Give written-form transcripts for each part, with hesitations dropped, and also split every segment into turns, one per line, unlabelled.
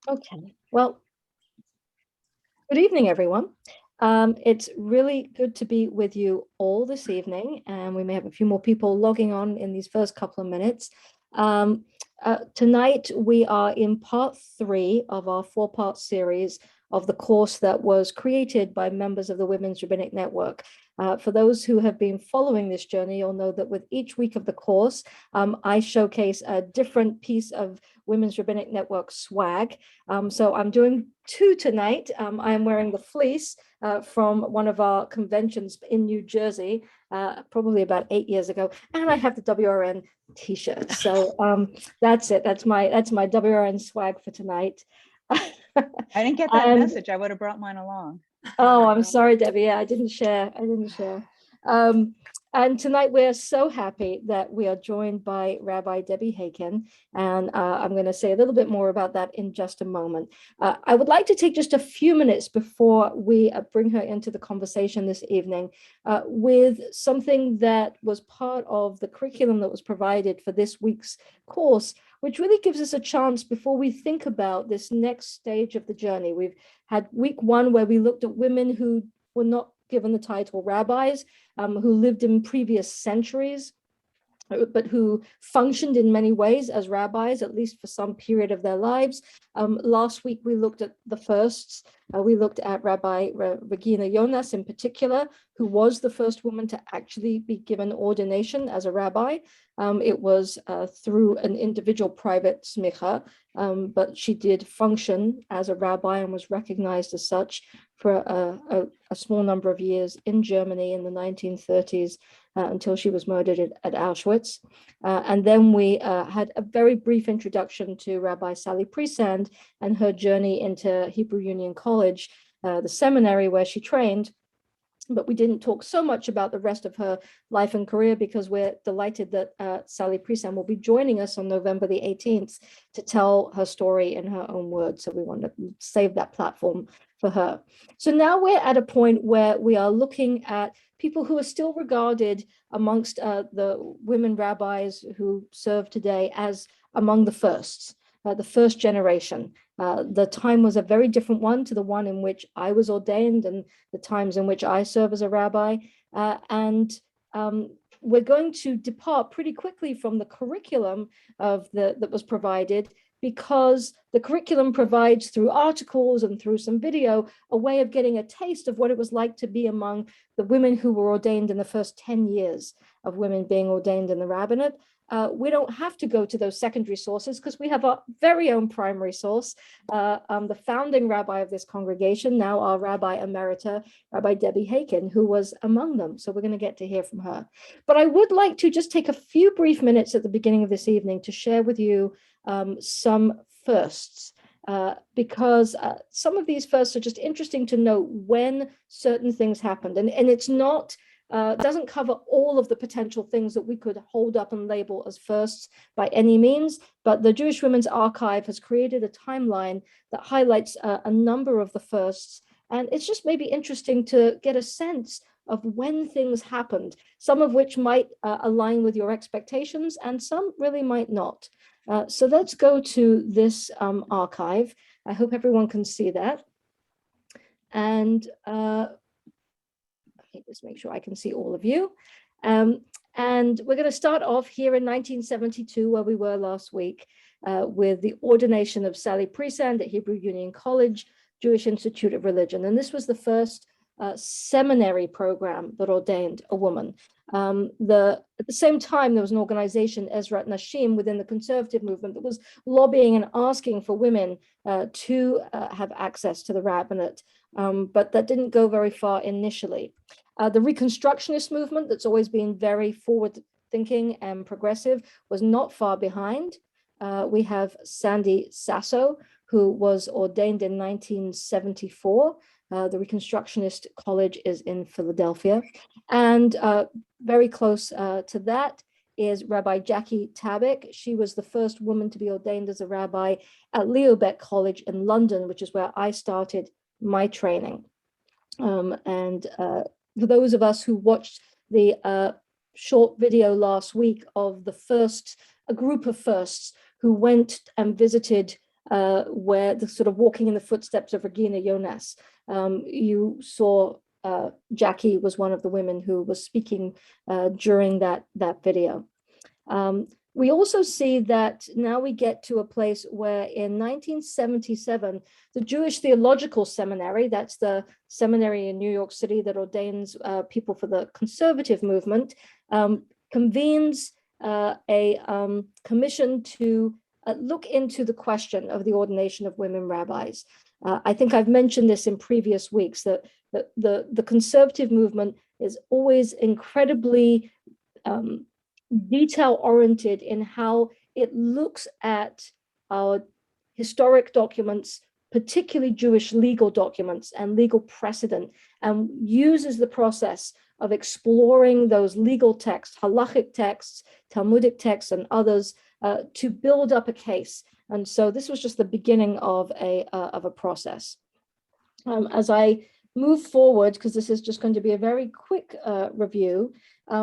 Okay, well, good evening, everyone. It's really good to be with you all this evening, and we may have a few more people logging on in these first couple of minutes. Tonight, we are in part 3 of our 4-part series of the course that was created by members of the Women's Rabbinic Network. For those who have been following this journey, you'll know that with each week of the course, I showcase a different piece of Women's Rabbinic Network swag. So I'm doing 2 tonight. I am wearing the fleece from one of our conventions in New Jersey, probably about 8 years ago, and I have the WRN t-shirt. So that's it. That's my WRN swag for tonight.
I didn't get that message. I would have brought mine along.
Oh, I'm sorry, Debbie. Yeah, I didn't share. And tonight we're so happy that we are joined by Rabbi Debbie Hachen, and I'm going to say a little bit more about that in just a moment. I would like to take just a few minutes before we bring her into the conversation this evening with something that was part of the curriculum that was provided for this week's course, which really gives us a chance before we think about this next stage of the journey. We've had week 1 where we looked at women who were not given the title rabbis, who lived in previous centuries, but who functioned in many ways as rabbis, at least for some period of their lives. Last week, we looked at the firsts. We looked at Rabbi Regina Yonas in particular, who was the first woman to actually be given ordination as a rabbi. It was through an individual private smicha, but she did function as a rabbi and was recognized as such for a small number of years in Germany in the 1930s until she was murdered at Auschwitz. And then we had a very brief introduction to Rabbi Sally Priesand and her journey into Hebrew Union College, the seminary where she trained. But we didn't talk so much about the rest of her life and career because we're delighted that Sally Priesand will be joining us on November the 18th to tell her story in her own words. So we want to save that platform for her. So now we're at a point where we are looking at people who are still regarded amongst the women rabbis who serve today as among the firsts. The first generation. The time was a very different one to the one in which I was ordained and the times in which I serve as a rabbi. And we're going to depart pretty quickly from the curriculum that was provided, because the curriculum provides, through articles and through some video, a way of getting a taste of what it was like to be among the women who were ordained in the first 10 years of women being ordained in the rabbinate. We don't have to go to those secondary sources because we have our very own primary source, the founding rabbi of this congregation, now our Rabbi Emerita, Rabbi Debbie Hachen, who was among them. So we're going to get to hear from her. But I would like to just take a few brief minutes at the beginning of this evening to share with you some firsts, because some of these firsts are just interesting to know when certain things happened. And it's not doesn't cover all of the potential things that we could hold up and label as firsts by any means, but the Jewish Women's Archive has created a timeline that highlights a number of the firsts, and it's just maybe interesting to get a sense of when things happened, some of which might align with your expectations and some really might not. So let's go to this archive. I hope everyone can see that. And just make sure I can see all of you. And we're going to start off here in 1972, where we were last week, with the ordination of Sally Priesand at Hebrew Union College, Jewish Institute of Religion. And this was the first seminary program that ordained a woman. At the same time, there was an organization, Ezrat Nashim, within the conservative movement that was lobbying and asking for women to have access to the rabbinate, but that didn't go very far initially. The Reconstructionist movement, that's always been very forward-thinking and progressive, was not far behind. We have Sandy Sasso, who was ordained in 1974. The Reconstructionist College is in Philadelphia. And very close to that is Rabbi Jackie Tabik. She was the first woman to be ordained as a rabbi at Leobeck College in London, which is where I started my training. For those of us who watched the short video last week of the first a group of firsts who went and visited where the sort of walking in the footsteps of Regina Yonas. You saw Jackie was one of the women who was speaking during that video. We also see that now we get to a place where in 1977, the Jewish Theological Seminary, that's the seminary in New York City that ordains people for the conservative movement, convenes a commission to look into the question of the ordination of women rabbis. I think I've mentioned this in previous weeks, that the conservative movement is always incredibly detail-oriented in how it looks at our historic documents, particularly Jewish legal documents and legal precedent, and uses the process of exploring those legal texts, halachic texts, Talmudic texts, and others to build up a case. And so this was just the beginning of a process. As I move forward, because this is just going to be a very quick review,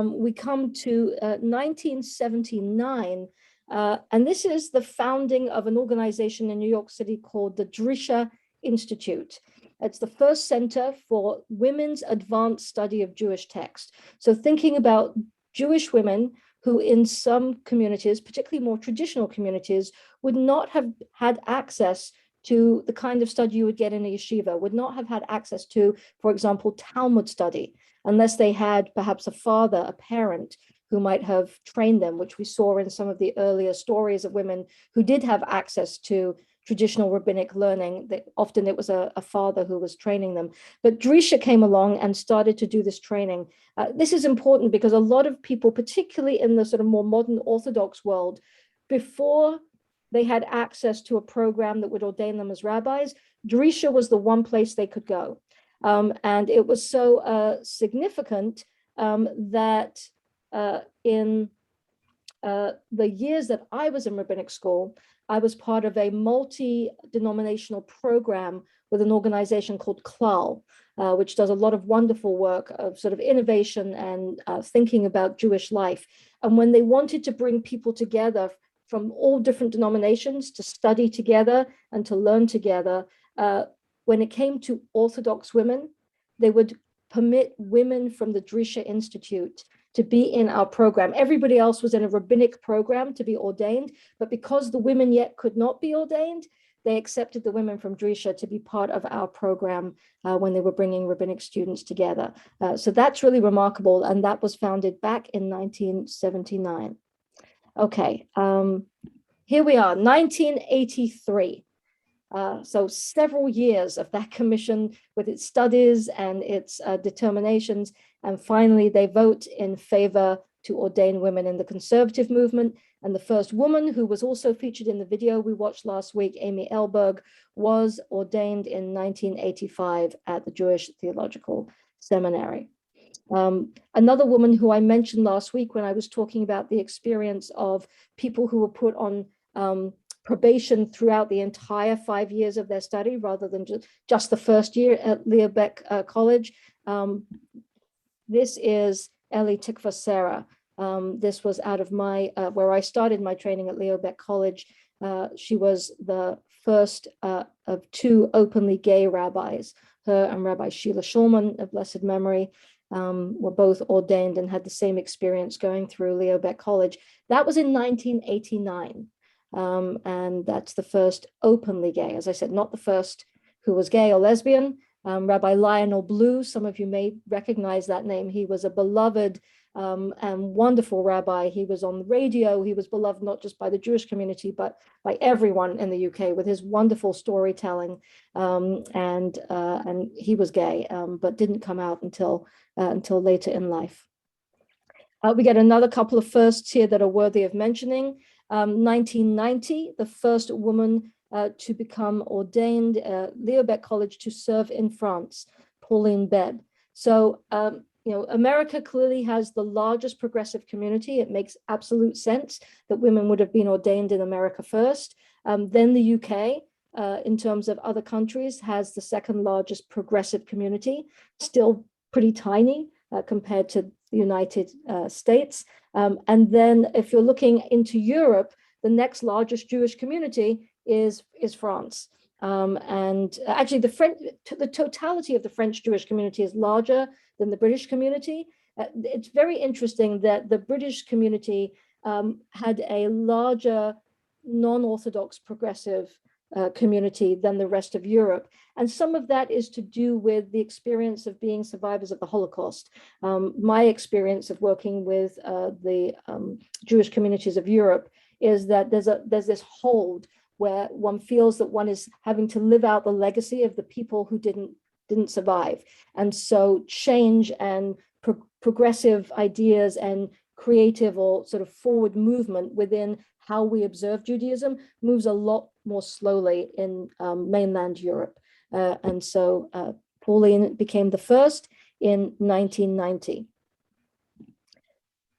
we come to 1979, and this is the founding of an organization in New York City called the Drisha Institute. It's the first center for women's advanced study of Jewish text. So thinking about Jewish women who in some communities, particularly more traditional communities, would not have had access to the kind of study you would get in a yeshiva, would not have had access to, for example, Talmud study, unless they had perhaps a father, a parent, who might have trained them, which we saw in some of the earlier stories of women who did have access to traditional rabbinic learning. That often it was a father who was training them. But Drisha came along and started to do this training. This is important because a lot of people, particularly in the sort of more modern Orthodox world, before they had access to a program that would ordain them as rabbis, Drisha was the one place they could go. And it was so significant that in the years that I was in rabbinic school, I was part of a multi-denominational program with an organization called Klal, which does a lot of wonderful work of sort of innovation and thinking about Jewish life. And when they wanted to bring people together from all different denominations to study together and to learn together, when it came to Orthodox women, they would permit women from the Drisha Institute to be in our program. Everybody else was in a rabbinic program to be ordained, but because the women yet could not be ordained, they accepted the women from Drisha to be part of our program when they were bringing rabbinic students together. So that's really remarkable, and that was founded back in 1979. Okay, here we are, 1983. So several years of that commission with its studies and its determinations. And finally, they vote in favor to ordain women in the conservative movement. And the first woman who was also featured in the video we watched last week, Amy Elberg, was ordained in 1985 at the Jewish Theological Seminary. Another woman who I mentioned last week when I was talking about the experience of people who were put on probation throughout the entire 5 years of their study, rather than just the first year at Leo Beck College. This is Ellie Tickforcera. This was out of my, where I started my training at Leo Beck College. She was the first of two openly gay rabbis. Her and Rabbi Sheila Shulman of blessed memory were both ordained and had the same experience going through Leo Beck College. That was in 1989. And that's the first openly gay, as I said, not the first who was gay or lesbian. Rabbi Lionel Blue, some of you may recognize that name. He was a beloved and wonderful rabbi. He was on the radio. He was beloved not just by the Jewish community, but by everyone in the UK with his wonderful storytelling. And he was gay, but didn't come out until later in life. We get another couple of firsts here that are worthy of mentioning. 1990, the first woman to become ordained Leo Beck College to serve in France, Pauline Bebb. So, America clearly has the largest progressive community. It makes absolute sense that women would have been ordained in America first. Then the UK, in terms of other countries, has the second largest progressive community, still pretty tiny compared to the United States. And then if you're looking into Europe, the next largest Jewish community is France. And actually the totality of the French Jewish community is larger than the British community. It's very interesting that the British community had a larger non-Orthodox progressive community than the rest of Europe. And some of that is to do with the experience of being survivors of the Holocaust. My experience of working with the Jewish communities of Europe is that there's this hold where one feels that one is having to live out the legacy of the people who didn't survive. And so change and progressive ideas and creative or sort of forward movement within how we observe Judaism moves a lot more slowly in mainland Europe. And so Pauline became the first in 1990.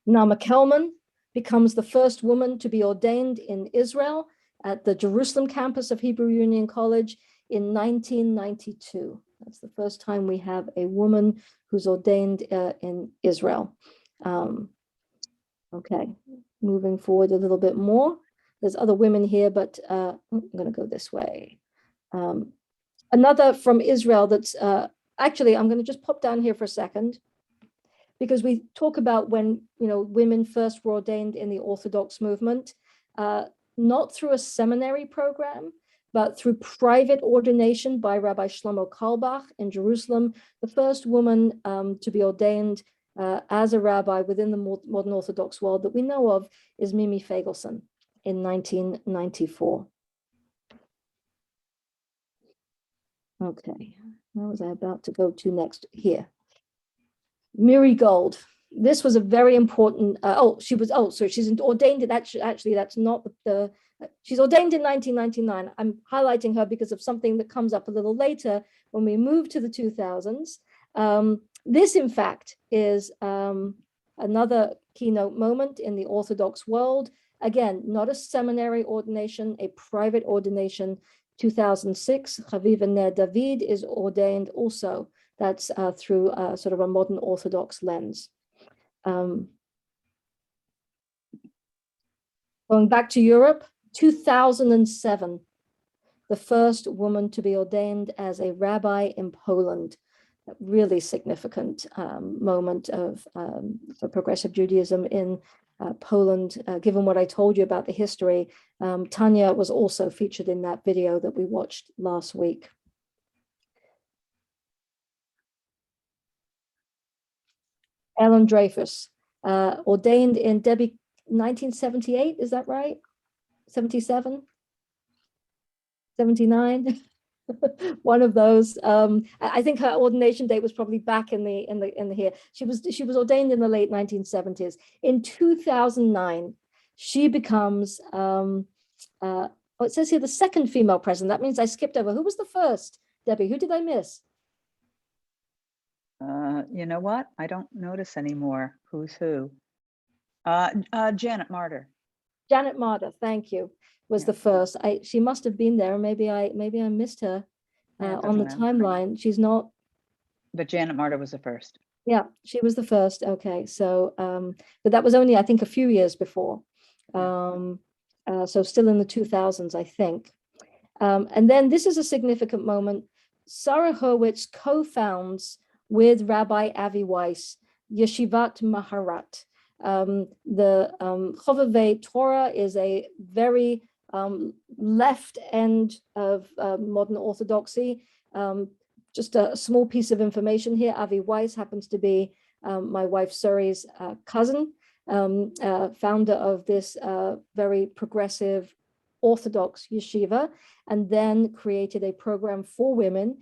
Nama Kelman becomes the first woman to be ordained in Israel at the Jerusalem campus of Hebrew Union College in 1992. That's the first time we have a woman who's ordained in Israel. Okay, moving forward a little bit more. There's other women here, but I'm going to go this way. Another from Israel that's actually, I'm going to just pop down here for a second, because we talk about when women first were ordained in the Orthodox movement, not through a seminary program, but through private ordination by Rabbi Shlomo Carlebach in Jerusalem. The first woman to be ordained as a rabbi within the modern Orthodox world that we know of is Mimi Fagelson in 1994. Okay, where was I about to go to next? Here. Miri Gold. This was a very important, so she's ordained in, actually that's not she's ordained in 1999. I'm highlighting her because of something that comes up a little later when we move to the 2000s. This, in fact, is another keynote moment in the Orthodox world. Again, not a seminary ordination, a private ordination. 2006, Chaviva Ner David is ordained also. That's through sort of a modern Orthodox lens. Going back to Europe, 2007, the first woman to be ordained as a rabbi in Poland. A really significant moment of for progressive Judaism in Poland, given what I told you about the history. Tanya was also featured in that video that we watched last week. Ellen Dreyfus, ordained in Tabik 1978, is that right? 77? 79? One of those. I think her ordination date was probably back in the here. She was ordained in the late 1970s. In 2009, she becomes it says here the second female president. That means I skipped over. Who was the first? Debbie, who did I miss?
You know what? I don't notice anymore who's who. Janet Martyr.
Janet Martyr, thank you, was the first. She must have been there. Maybe I missed her on the timeline. She's not.
But Janet Martyr was the first.
Yeah, she was the first. Okay, so but that was only, I think, a few years before. So still in the 2000s, I think. And then this is a significant moment. Sarah Hurwitz co-founds with Rabbi Avi Weiss, Yeshivat Maharat. The Chovevei Torah is a very left end of modern Orthodoxy. Just a small piece of information here. Avi Weiss happens to be my wife Suri's cousin, founder of this very progressive Orthodox yeshiva, and then created a program for women.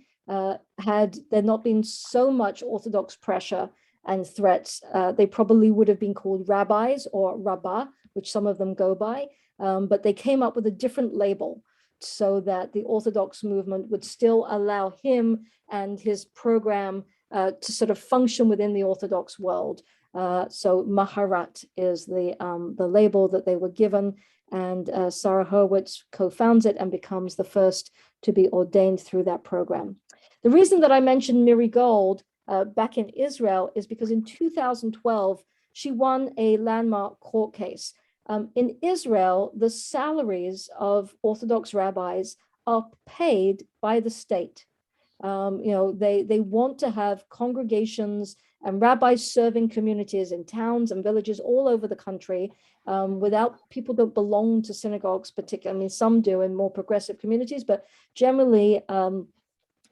Had there not been so much Orthodox pressure and threats, they probably would have been called rabbis or rabbah, which some of them go by, but they came up with a different label so that the Orthodox movement would still allow him and his program to sort of function within the Orthodox world. So Maharat is the label that they were given, and Sarah Hurwitz co-founds it and becomes the first to be ordained through that program. The reason that I mentioned Miri Gold back in Israel is because in 2012, she won a landmark court case. In Israel, the salaries of Orthodox rabbis are paid by the state. They want to have congregations and rabbis serving communities in towns and villages all over the country without people that belong to synagogues particularly. I mean, some do in more progressive communities, but generally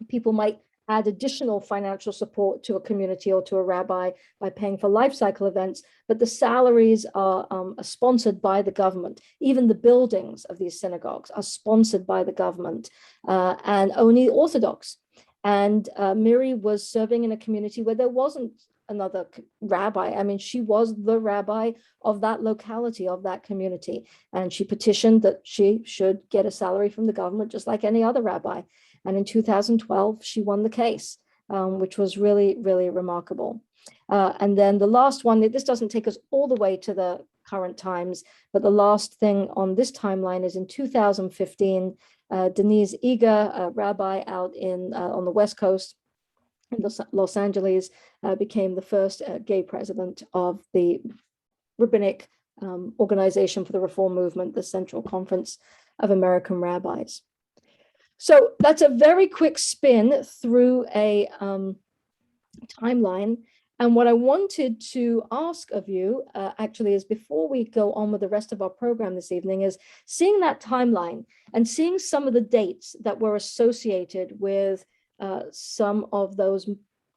people might add additional financial support to a community or to a rabbi by paying for life cycle events, but the salaries are sponsored by the government. Even the buildings of these synagogues are sponsored by the government, and only Orthodox. And Miri was serving in a community where there wasn't another rabbi. I mean, she was the rabbi of that locality, of that community. And she petitioned that she should get a salary from the government, just like any other rabbi. And in 2012, she won the case, which was really, really remarkable. And then the last one, this doesn't take us all the way to the current times, but the last thing on this timeline is in 2015, Denise Eger, a rabbi out on the West Coast in Los Angeles, became the first gay president of the rabbinic organization for the Reform Movement, the Central Conference of American Rabbis. So that's a very quick spin through a timeline. And what I wanted to ask of you actually is, before we go on with the rest of our program this evening, is seeing that timeline and seeing some of the dates that were associated with some of those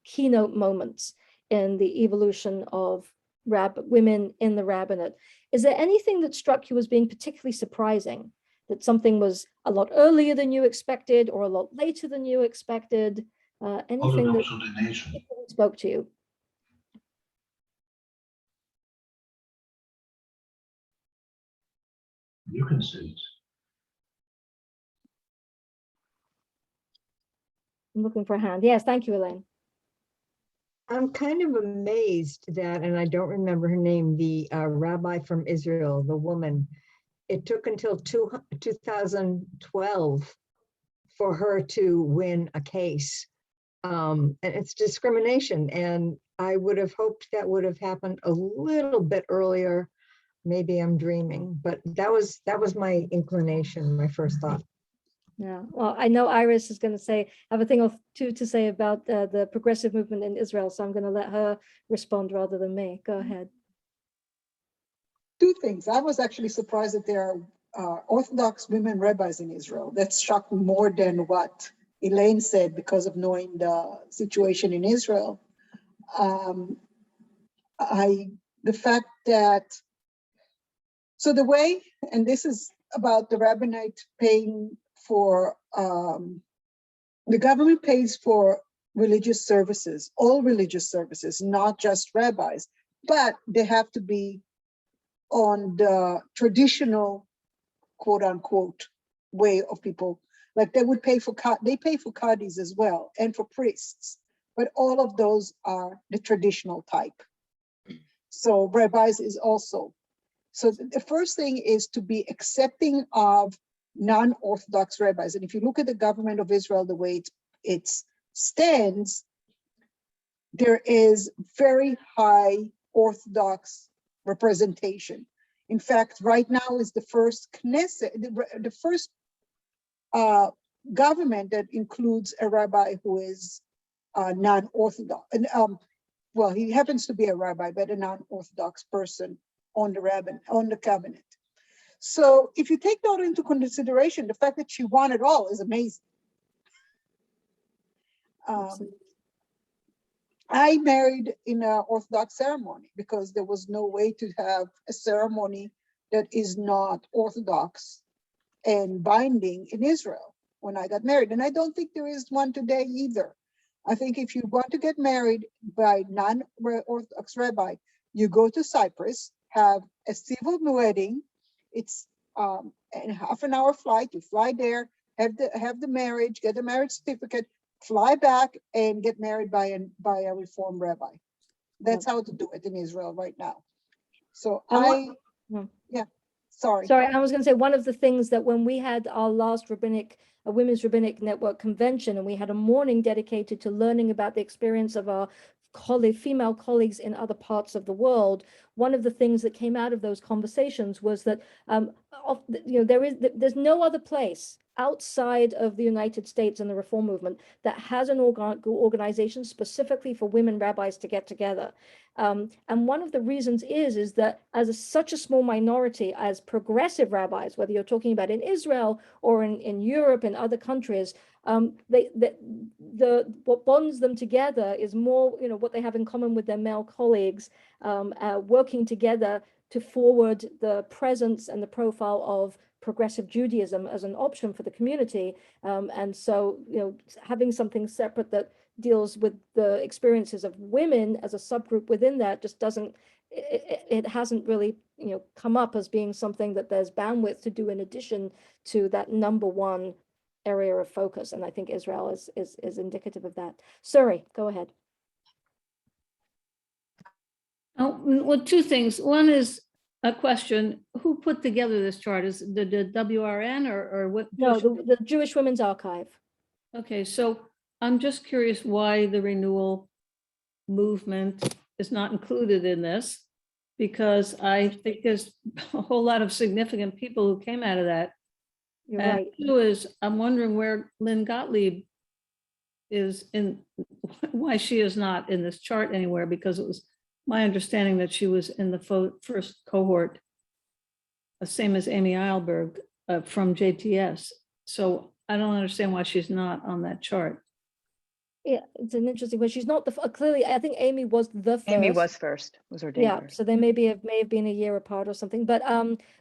keynote moments in the evolution of women in the rabbinate. Is there anything that struck you as being particularly surprising? That something was a lot earlier than you expected or a lot later than you expected? Anything that
Ordination
spoke to you?
You can see it.
I'm looking for a hand. Yes, thank you, Elaine.
I'm kind of amazed that, and I don't remember her name, the rabbi from Israel, the woman. It took until 2012 for her to win a case. And it's discrimination. And I would have hoped that would have happened a little bit earlier. Maybe I'm dreaming, but that was my inclination, my first thought.
Yeah, well, I know Iris is going to have a thing or two to say about the progressive movement in Israel, so I'm going to let her respond rather than me. Go ahead.
Two things. I was actually surprised that there are Orthodox women rabbis in Israel. That shocked me more than what Elaine said, because of knowing the situation in Israel. The fact that, so the way, and this is about the rabbinate paying for, the government pays for religious services, all religious services, not just rabbis, but they have to be on the traditional, quote unquote, way of people. Like they would pay for, they pay for qadis as well, and for priests, but all of those are the traditional type. So rabbis is also. So the first thing is to be accepting of non-Orthodox rabbis. And if you look at the government of Israel, the way it stands, there is very high Orthodox representation. In fact, right now is the first Knesset, the first government that includes a rabbi who is non-Orthodox. And well, he happens to be a rabbi, but a non-Orthodox person on the cabinet. So if you take that into consideration, the fact that she won it all is amazing. I married in an Orthodox ceremony because there was no way to have a ceremony that is not Orthodox and binding in Israel when I got married. And I don't think there is one today either. I think if you want to get married by non-Orthodox rabbi, you go to Cyprus, have a civil wedding. It's a half an hour flight. You fly there, have the marriage, get the marriage certificate, fly back, and get married by a Reformed rabbi. That's how to do it in Israel right now. So Sorry.
Sorry, I was going to say one of the things that when we had our last Women's Rabbinic Network convention, and we had a morning dedicated to learning about the experience of our female colleagues in other parts of the world, one of the things that came out of those conversations was that there's no other place outside of the United States and the Reform movement that has an organization specifically for women rabbis to get together. And one of the reasons is that as such a small minority as progressive rabbis, whether you're talking about in Israel or in Europe and other countries, what bonds them together is more, what they have in common with their male colleagues, working together to forward the presence and the profile of progressive Judaism as an option for the community. And so, having something separate that deals with the experiences of women as a subgroup within that just it hasn't really, come up as being something that there's bandwidth to do in addition to that number one area of focus. And I think Israel is indicative of that. Suri, go ahead.
Oh, well, two things. One is a question: who put together this chart? Is the WRN or what?
No, the Jewish Women's Archive.
Okay, so I'm just curious why the renewal movement is not included in this, because I think there's a whole lot of significant people who came out of that.
You're
And
right.
two is, I'm wondering where Lynn Gottlieb is why she is not in this chart anywhere, because it was my understanding that she was in the first cohort, same as Amy Eilberg from JTS. So I don't understand why she's not on that chart.
Yeah, it's an interesting one. She's not clearly. I think Amy was the first.
Amy was ordained
Yeah,
first.
so they may have been a year apart or something. But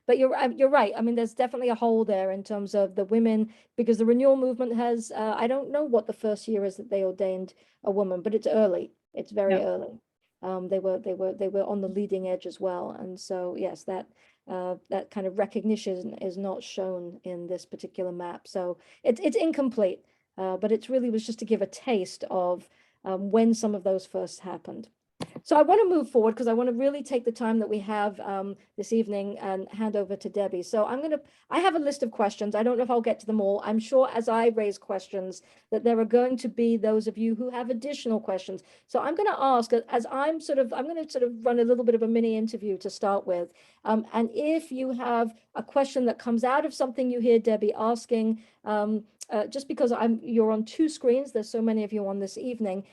you're right. I mean, there's definitely a hole there in terms of the women, because the renewal movement has. I don't know what the first year is that they ordained a woman, but it's early. It's very early. They were on the leading edge as well, and so yes, that kind of recognition is not shown in this particular map. So it's incomplete. But it really was just to give a taste of when some of those first happened. So I want to move forward because I want to really take the time that we have this evening and hand over to Debbie. So I have a list of questions. I don't know if I'll get to them all. I'm sure as I raise questions that there are going to be those of you who have additional questions. So I'm going to ask, as I'm going to sort of run a little bit of a mini interview to start with. And if you have a question that comes out of something you hear Debbie asking, just because you're on two screens, there's so many of you on this evening,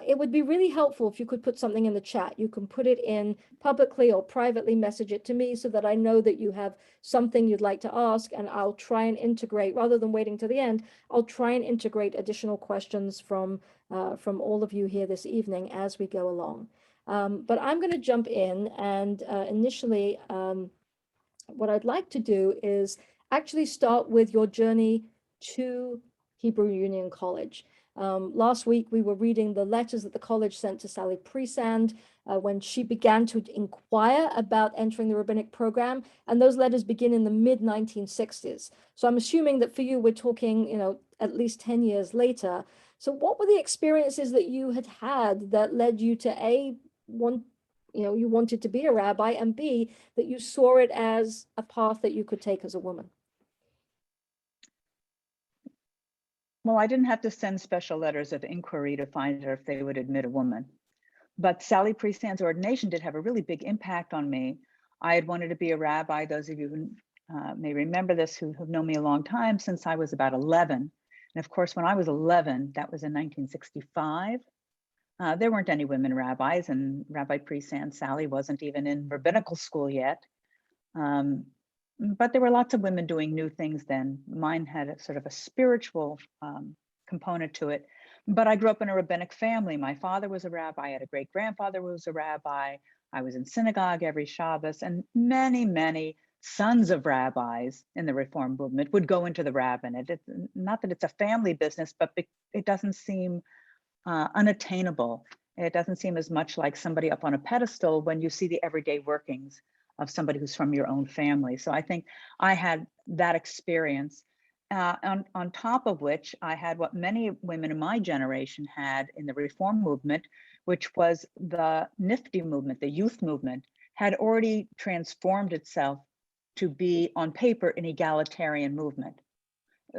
it would be really helpful if you could put something in the chat. You can put it in publicly or privately, message it to me so that I know that you have something you'd like to ask, and I'll try and integrate, rather than waiting to the end, I'll try and integrate additional questions from all of you here this evening as we go along. But I'm going to jump in, and initially what I'd like to do is actually start with your journey to Hebrew Union College. Last week, we were reading the letters that the college sent to Sally Priesand when she began to inquire about entering the rabbinic program. And those letters begin in the mid-1960s. So I'm assuming that for you, we're talking, at least 10 years later. So what were the experiences that you had that led you to you wanted to be a rabbi, and B, that you saw it as a path that you could take as a woman?
Well, I didn't have to send special letters of inquiry to find out if they would admit a woman. But Sally Priesand's ordination did have a really big impact on me. I had wanted to be a rabbi. Those of you who may remember this, who have known me a long time, since I was about 11. And of course, when I was 11, that was in 1965, there weren't any women rabbis, and Rabbi Priesand, Sally, wasn't even in rabbinical school yet. But there were lots of women doing new things then. Mine had a sort of a spiritual component to it. But I grew up in a rabbinic family. My father was a rabbi. I had a great-grandfather who was a rabbi. I was in synagogue every Shabbos, and many, many sons of rabbis in the Reform movement would go into the rabbinate. It's not that it's a family business, but it doesn't seem unattainable. It doesn't seem as much like somebody up on a pedestal when you see the everyday workings of somebody who's from your own family. So I think I had that experience. On top of which, I had what many women in my generation had in the Reform movement, which was the NIFTY movement, the youth movement, had already transformed itself to be on paper an egalitarian movement.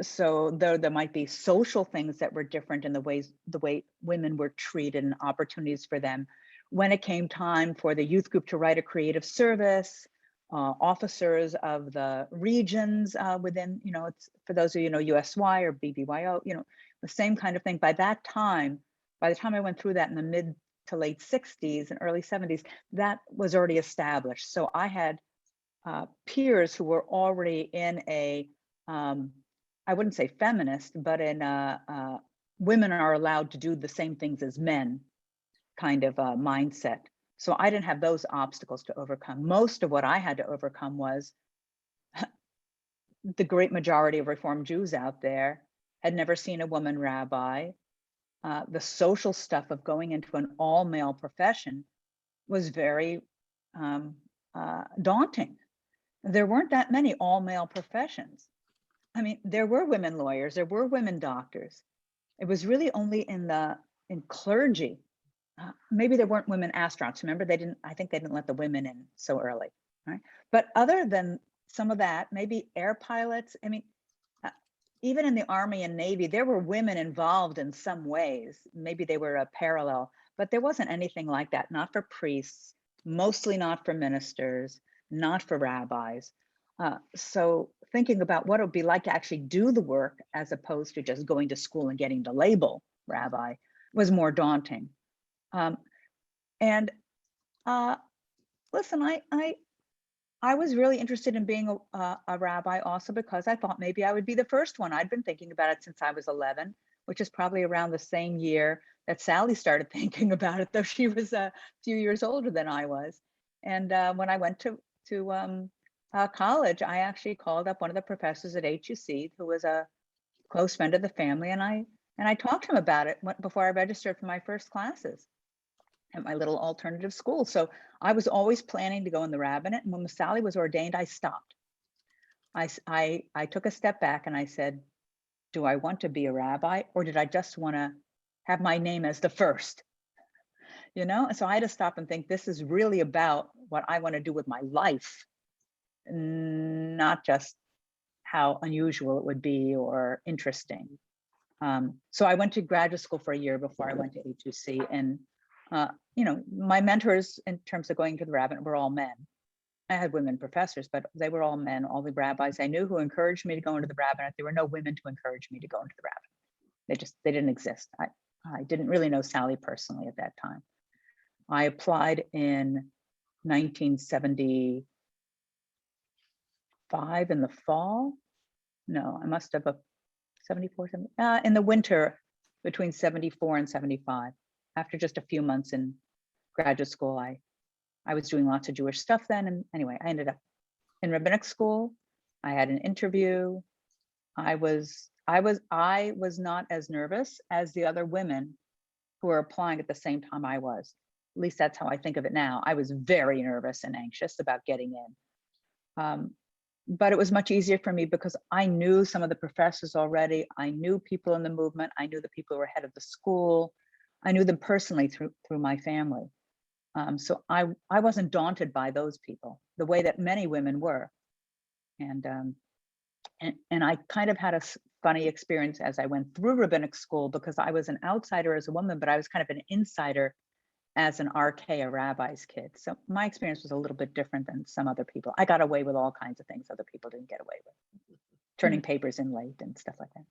So there might be social things that were different in the way women were treated and opportunities for them. When it came time for the youth group to write a creative service, officers of the regions within, it's, for those of you know, USY or BBYO, the same kind of thing. By the time I went through that in the mid to late 60s and early 70s, that was already established. So I had peers who were already in a, I wouldn't say feminist, but in women are allowed to do the same things as men kind of mindset. So I didn't have those obstacles to overcome. Most of what I had to overcome was the great majority of Reform Jews out there had never seen a woman rabbi. The social stuff of going into an all-male profession was very daunting. There weren't that many all-male professions. I mean, there were women lawyers, there were women doctors. It was really only in clergy. Maybe there weren't women astronauts. Remember, I think they didn't let the women in so early, right? But other than some of that, maybe air pilots, I mean, even in the Army and Navy, there were women involved in some ways. Maybe they were a parallel, but there wasn't anything like that, not for priests, mostly not for ministers, not for rabbis. So thinking about what it would be like to actually do the work as opposed to just going to school and getting the label rabbi was more daunting. Listen, I was really interested in being a rabbi also because I thought maybe I would be the first one. I'd been thinking about it since I was 11, which is probably around the same year that Sally started thinking about it, though she was a few years older than I was. And when I went to college, I actually called up one of the professors at HUC who was a close friend of the family, and I talked to him about it before I registered for my first classes at my little alternative school. So I was always planning to go in the rabbinate, and when Sally was ordained, I stopped. I took a step back and I said, do I want to be a rabbi, or did I just want to have my name as the first? And so I had to stop and think, this is really about what I want to do with my life, not just how unusual it would be or interesting. So I went to graduate school for a year before I went to HUC, and my mentors in terms of going to the rabbinate were all men. I had women professors, but they were all men. All the rabbis I knew who encouraged me to go into the rabbinate. There were no women to encourage me to go into the rabbinate. They didn't exist. I didn't really know Sally personally at that time. I applied in 1975 in the fall. No, I must have 74, in the winter between 74 and 75. After just a few months in graduate school, I was doing lots of Jewish stuff then. And anyway, I ended up in rabbinic school. I had an interview. I was not as nervous as the other women who were applying at the same time I was. At least that's how I think of it now. I was very nervous and anxious about getting in. But it was much easier for me because I knew some of the professors already. I knew people in the movement. I knew the people who were head of the school. I knew them personally through my family. So I wasn't daunted by those people the way that many women were. And I kind of had a funny experience as I went through rabbinic school because I was an outsider as a woman, but I was kind of an insider as an RK, a rabbi's kid. So my experience was a little bit different than some other people. I got away with all kinds of things other people didn't get away with. Turning papers in late and stuff like that.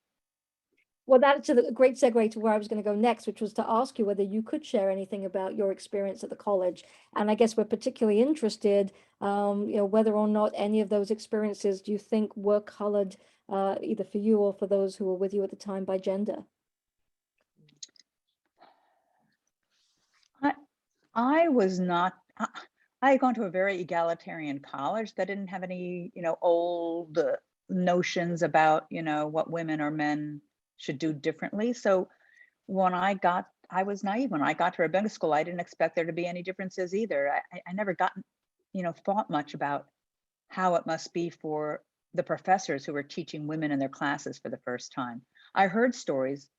Well, that's a great segue to where I was going to go next, which was to ask you whether you could share anything about your experience at the college. And I guess we're particularly interested, whether or not any of those experiences do you think were colored either for you or for those who were with you at the time by gender?
I was not, I had gone to a very egalitarian college that didn't have any, old notions about, what women or men should do differently. So when I was naive. When I got to rabbinic school, I didn't expect there to be any differences either. I never thought much about how it must be for the professors who were teaching women in their classes for the first time. I heard stories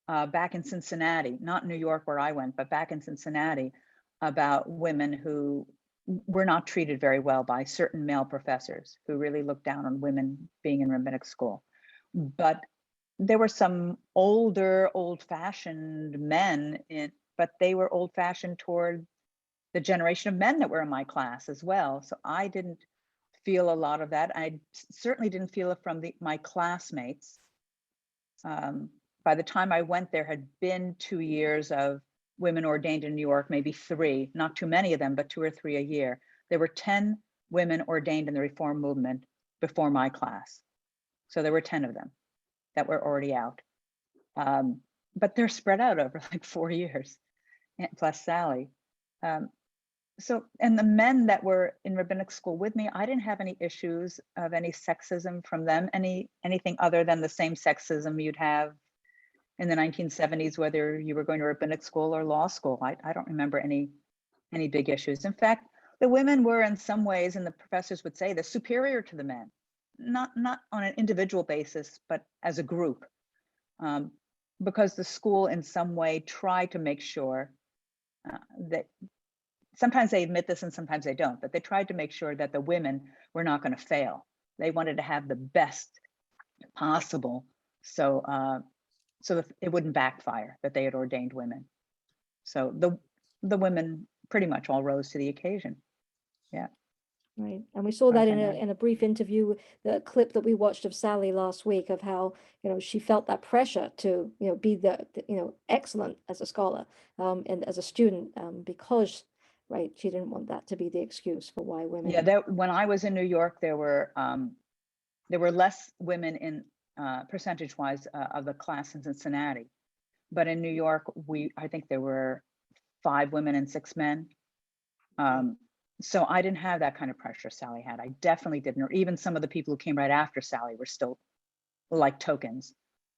back in Cincinnati, not New York where I went, but back in Cincinnati, about women who were not treated very well by certain male professors who really looked down on women being in rabbinic school. But there were some older, old-fashioned men but they were old-fashioned toward the generation of men that were in my class as well. So I didn't feel a lot of that. I certainly didn't feel it from my classmates. By the time I went, there had been 2 years of women ordained in New York, maybe 3, not too many of them, but 2 or 3 a year. There were 10 women ordained in the Reform movement before my class. So there were 10 of them that were already out. But they're spread out over like 4 years, plus Sally. And the men that were in rabbinic school with me, I didn't have any issues of any sexism from them, anything other than the same sexism you'd have in the 1970s, whether you were going to rabbinic school or law school. I don't remember any big issues. In fact, the women were in some ways, and the professors would say, they're superior to the men, not on an individual basis, but as a group, because the school in some way tried to make sure that, sometimes they admit this and sometimes they don't, but they tried to make sure that the women were not going to fail. They wanted to have the best possible, so that it wouldn't backfire that they had ordained women. So the women pretty much all rose to the occasion. Yeah.
Right. And we saw that in a brief interview, the clip that we watched of Sally last week, of how, she felt that pressure to, be the excellent as a scholar and as a student, because, right, she didn't want that to be the excuse for why women.
Yeah, when I was in New York, there were less women in percentage-wise of the class in Cincinnati, but in New York, I think there were 5 women and 6 men. So I didn't have that kind of pressure Sally had. I definitely didn't, or even some of the people who came right after Sally were still like tokens.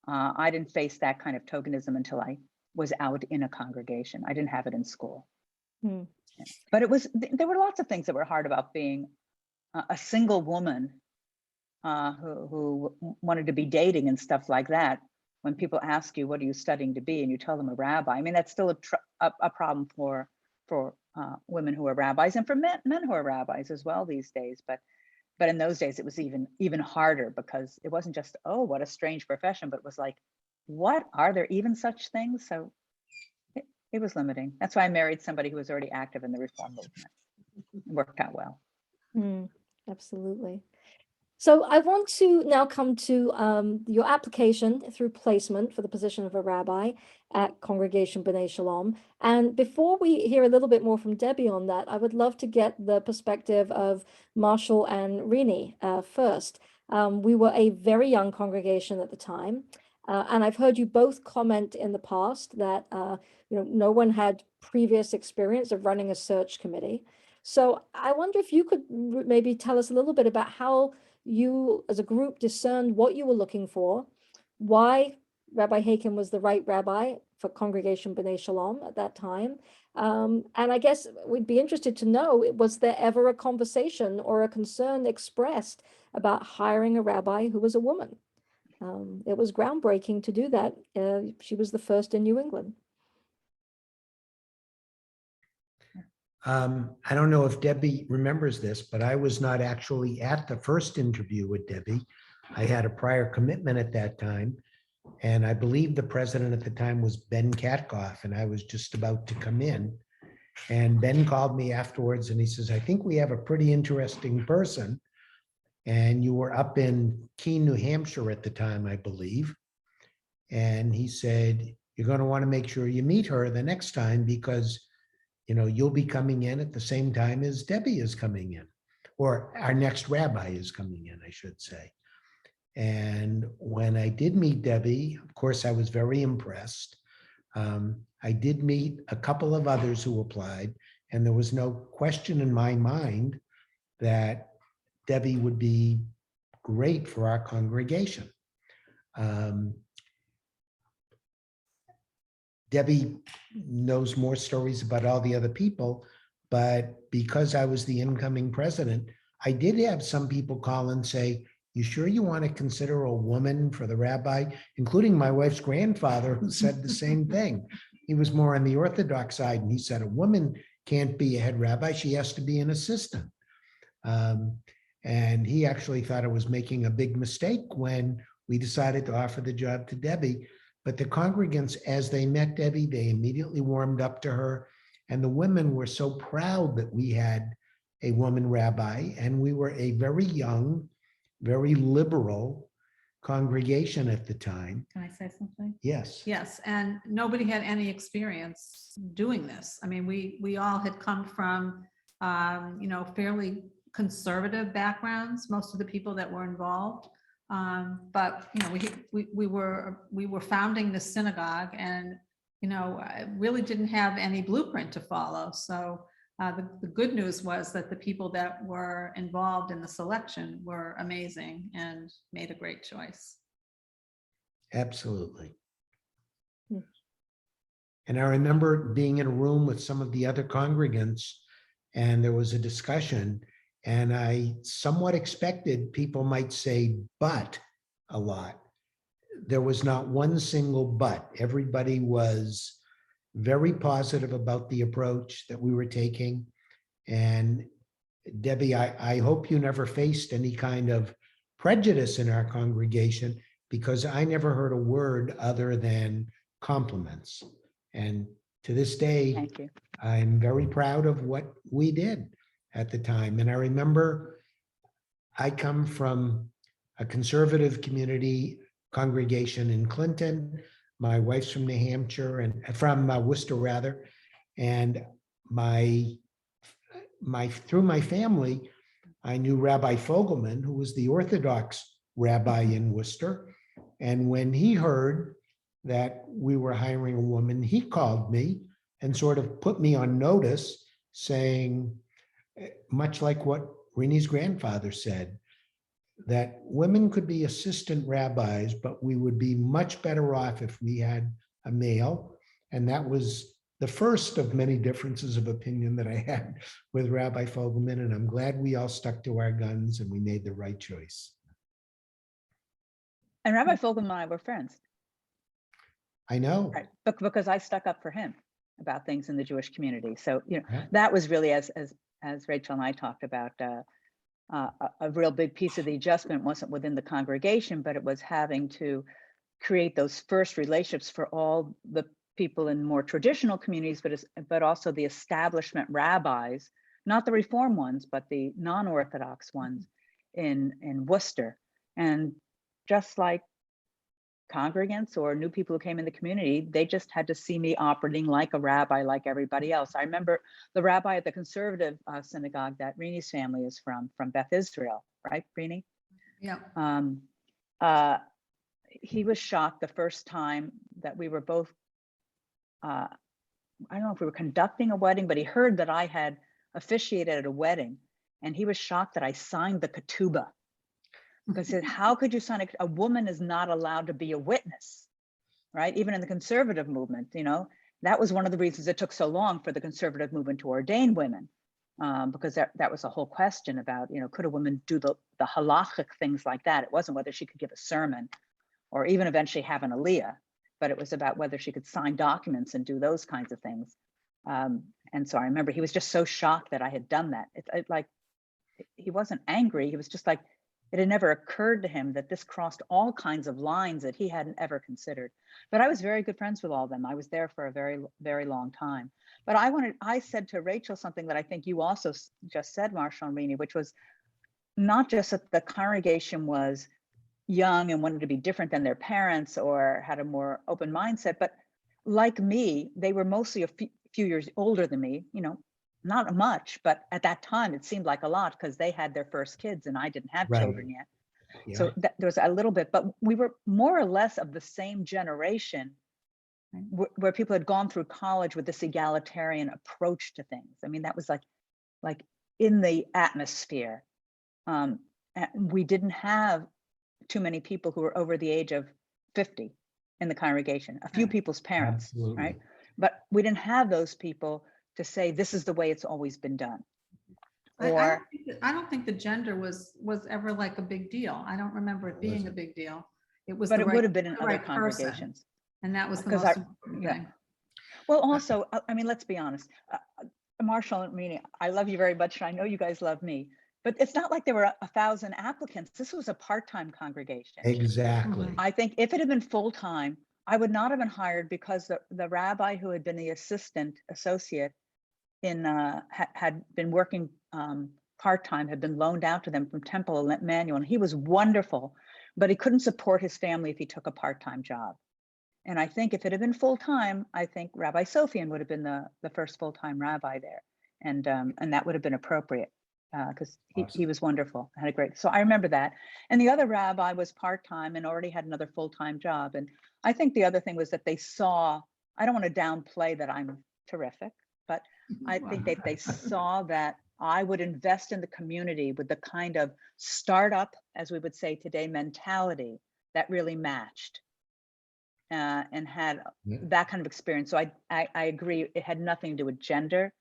I didn't face that kind of tokenism until I was out in a congregation. I didn't have it in school. Yeah. But there were lots of things that were hard about being a single woman who wanted to be dating and stuff like that. When people ask you, what are you studying to be? And you tell them a rabbi. I mean, that's still a problem for women who are rabbis, and for men who are rabbis as well these days. But in those days, it was even harder, because it wasn't just, oh, what a strange profession, but it was like, what, are there even such things? So it was limiting. That's why I married somebody who was already active in the Reform movement. It worked out well.
Absolutely. So I want to now come to your application through placement for the position of a rabbi at Congregation B'nai Shalom. And before we hear a little bit more from Debbie on that, I would love to get the perspective of Marshall and Rini first. We were a very young congregation at the time. And I've heard you both comment in the past that no one had previous experience of running a search committee. So I wonder if you could maybe tell us a little bit about how you as a group discerned what you were looking for, why Rabbi Haken was the right rabbi for Congregation B'nai Shalom at that time. And I guess we'd be interested to know, was there ever a conversation or a concern expressed about hiring a rabbi who was a woman? It was groundbreaking to do that. She was the first in New England.
I don't know if Debbie remembers this, but I was not actually at the first interview with Debbie. I had a prior commitment at that time, and I believe the president at the time was Ben Katkoff, and I was just about to come in. And Ben called me afterwards and he says, I think we have a pretty interesting person. And you were up in Keene, New Hampshire at the time, I believe. And he said, you're going to want to make sure you meet her the next time, because you'll be coming in at the same time as Debbie is coming in, or our next rabbi is coming in, I should say. And when I did meet Debbie, of course, I was very impressed. I did meet a couple of others who applied, and there was no question in my mind that Debbie would be great for our congregation. Debbie knows more stories about all the other people, but because I was the incoming president, I did have some people call and say, you sure you want to consider a woman for the rabbi? Including my wife's grandfather, who said the same thing. He was more on the Orthodox side, and he said, a woman can't be a head rabbi. She has to be an assistant. And he actually thought I was making a big mistake when we decided to offer the job to Debbie. But the congregants, as they met Debbie, they immediately warmed up to her. And the women were so proud that we had a woman rabbi, and we were a very young, very liberal congregation at the time.
Can I say something?
Yes.
Yes, and nobody had any experience doing this. I mean, we all had come from, fairly conservative backgrounds, most of the people that were involved. But, we were founding the synagogue and, really didn't have any blueprint to follow. So the good news was that the people that were involved in the selection were amazing and made a great choice.
Absolutely.
Hmm.
And I remember being in a room with some of the other congregants, and there was a discussion, and I somewhat expected people might say but a lot. There was not one single but. Everybody was very positive about the approach that we were taking. And Debbie, I hope you never faced any kind of prejudice in our congregation, because I never heard a word other than compliments. And to this day,
Thank you.
I'm very proud of what we did at the time. And I remember I come from a conservative community congregation in Clinton. My wife's from New Hampshire and from Worcester rather. And through my family, I knew Rabbi Fogelman, who was the Orthodox rabbi in Worcester. And when he heard that we were hiring a woman, he called me and sort of put me on notice, saying, much like what Rini's grandfather said, that women could be assistant rabbis, but we would be much better off if we had a male. And that was the first of many differences of opinion that I had with Rabbi Fogelman. And I'm glad we all stuck to our guns and we made the right choice.
And Rabbi Fogelman and I were friends,
I know.
right? Because I stuck up for him about things in the Jewish community. So,
Yeah.
that was really, as Rachel and I talked about, a real big piece of the adjustment wasn't within the congregation, but it was having to create those first relationships for all the people in more traditional communities, but also the establishment rabbis, not the Reform ones, but the non-Orthodox ones in Worcester. And just like congregants or new people who came in the community, they just had to see me operating like a rabbi, like everybody else. I remember the rabbi at the conservative synagogue that Rini's family is from Beth Israel, right, Rini?
Yeah.
He was shocked the first time that we were both, I don't know if we were conducting a wedding, but he heard that I had officiated at a wedding, and he was shocked that I signed the ketubah. Because he said, how could you sign a woman is not allowed to be a witness, right? Even in the conservative movement, that was one of the reasons it took so long for the conservative movement to ordain women, because that was a whole question about, could a woman do the halachic things like that? It wasn't whether she could give a sermon or even eventually have an aliyah, but it was about whether she could sign documents and do those kinds of things. And so I remember he was just so shocked that I had done that. He wasn't angry. He was just like, it had never occurred to him that this crossed all kinds of lines that he hadn't ever considered. But I was very good friends with all of them. I was there for a very, very long time. But I said to Rachel something that I think you also just said, Marshall and Rini, which was not just that the congregation was young and wanted to be different than their parents or had a more open mindset, but like me, they were mostly a few years older than me, not much, but at that time it seemed like a lot because they had their first kids and I didn't have
Right.
children yet.
Yeah.
So there was a little bit, but we were more or less of the same generation where people had gone through college with this egalitarian approach to things. I mean, that was like in the atmosphere. We didn't have too many people who were over the age of 50 in the congregation, a few people's parents,
Absolutely.
right? But we didn't have those people to say, this is the way it's always been done. Or
I don't think the gender was ever like a big deal. I don't remember it being a big deal. It was,
but
the
it
right-
would have been in
the
other
right person,
congregations.
and that was the
Because
most important
yeah.
thing.
Well, also, I mean, let's be honest. Marshall and Miri, I love you very much, and I know you guys love me, but it's not like there were 1,000 applicants. This was a part-time congregation.
Exactly.
I think if it had been full-time, I would not have been hired because the rabbi who had been the associate in had been working part-time, had been loaned out to them from Temple Manual, and he was wonderful, but he couldn't support his family if he took a part-time job. And I think if it had been full-time, I think Rabbi Sofian would have been the first full-time rabbi there, and that would have been appropriate because he was wonderful, had a great. So I remember that. And the other rabbi was part-time and already had another full-time job. And I think the other thing was that they saw. I don't want to downplay that I'm terrific, but I think that they saw that I would invest in the community with the kind of startup, as we would say today, mentality that really matched. And had that kind of experience. So I agree, it had nothing to do with gender,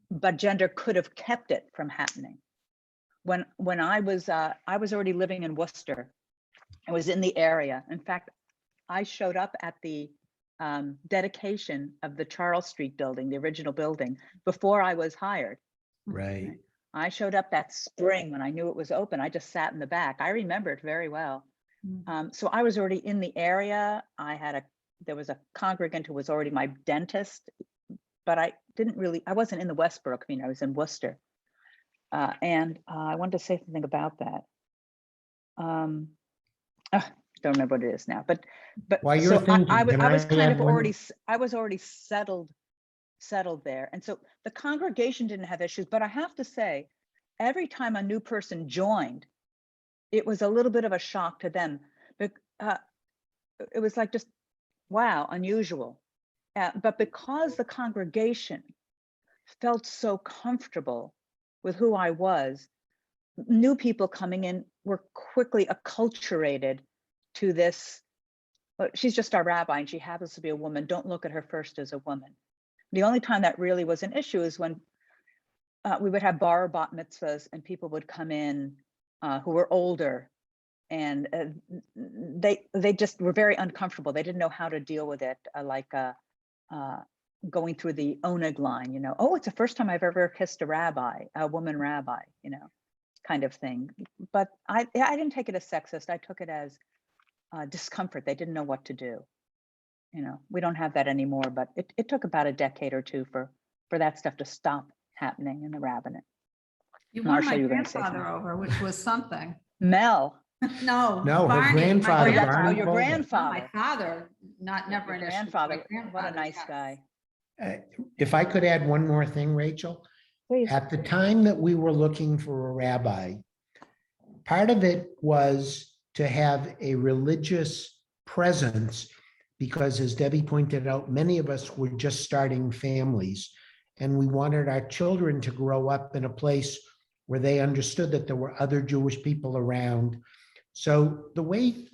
but gender could have kept it from happening. When I was already living in Worcester, I was in the area. In fact, I showed up at the dedication of the Charles Street building, the original building, before I was hired.
Right.
I showed up that spring when I knew it was open. I just sat in the back. I remember it very well. So I was already in the area. There was a congregant who was already my dentist, but I wasn't in the Westboro community. I was in Worcester. And I wanted to say something about that. Don't remember what it is now, but
While you're
so
thinking,
I was kind
add
of
one?
I was already settled there. And so the congregation didn't have issues, but I have to say, every time a new person joined, it was a little bit of a shock to them. But it was like, just, wow, unusual. But because the congregation felt so comfortable with who I was, new people coming in were quickly acculturated to this. She's just our rabbi and she happens to be a woman. Don't look at her first as a woman. The only time that really was an issue is when we would have bar bat mitzvahs and people would come in who were older, and they just were very uncomfortable. They didn't know how to deal with it, going through the oneg line, oh, it's the first time I've ever kissed a woman rabbi, kind of thing. But I didn't take it as sexist. I took it as discomfort. They didn't know what to do. We don't have that anymore, but it took about a decade or two for that stuff to stop happening in the rabbinate.
You won
Marshall,
my
you were gonna say
grandfather
something.
over, which was something.
Mel.
No,
No, her
Barney, my
grandfather,
grandfather.
Barney
your
Gold.
No,
grandfather.
my father, never
Your
an issue. My
grandfather, what a
grandfather,
nice
yes.
guy.
If I could add one more thing, Rachel.
Please.
At the time that we were looking for a rabbi, part of it was to have a religious presence, because as Debbie pointed out, many of us were just starting families, and we wanted our children to grow up in a place where they understood that there were other Jewish people around. So the way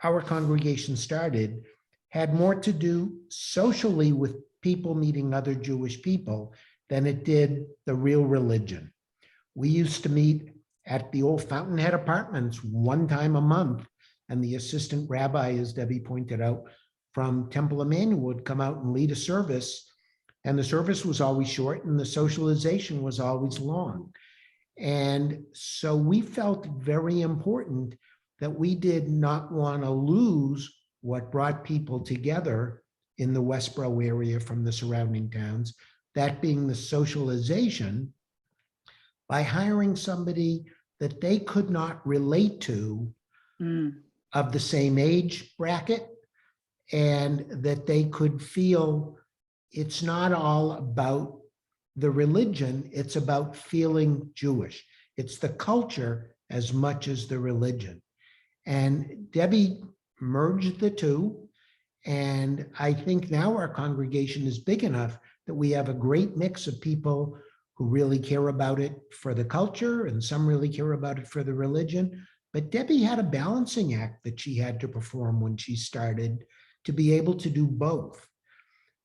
our congregation started had more to do socially with people meeting other Jewish people than it did the real religion. We used to meet at the old Fountainhead Apartments one time a month, and the assistant rabbi, as Debbie pointed out, from Temple Emmanuel would come out and lead a service, and the service was always short and the socialization was always long. And so we felt very important that we did not want to lose what brought people together in the Westboro area from the surrounding towns, that being the socialization, by hiring somebody that they could not relate to of the same age bracket, and that they could feel it's not all about the religion, it's about feeling Jewish. It's the culture as much as the religion. And Debbie merged the two. And I think now our congregation is big enough that we have a great mix of people who really care about it for the culture, and some really care about it for the religion. But Debbie had a balancing act that she had to perform when she started to be able to do both.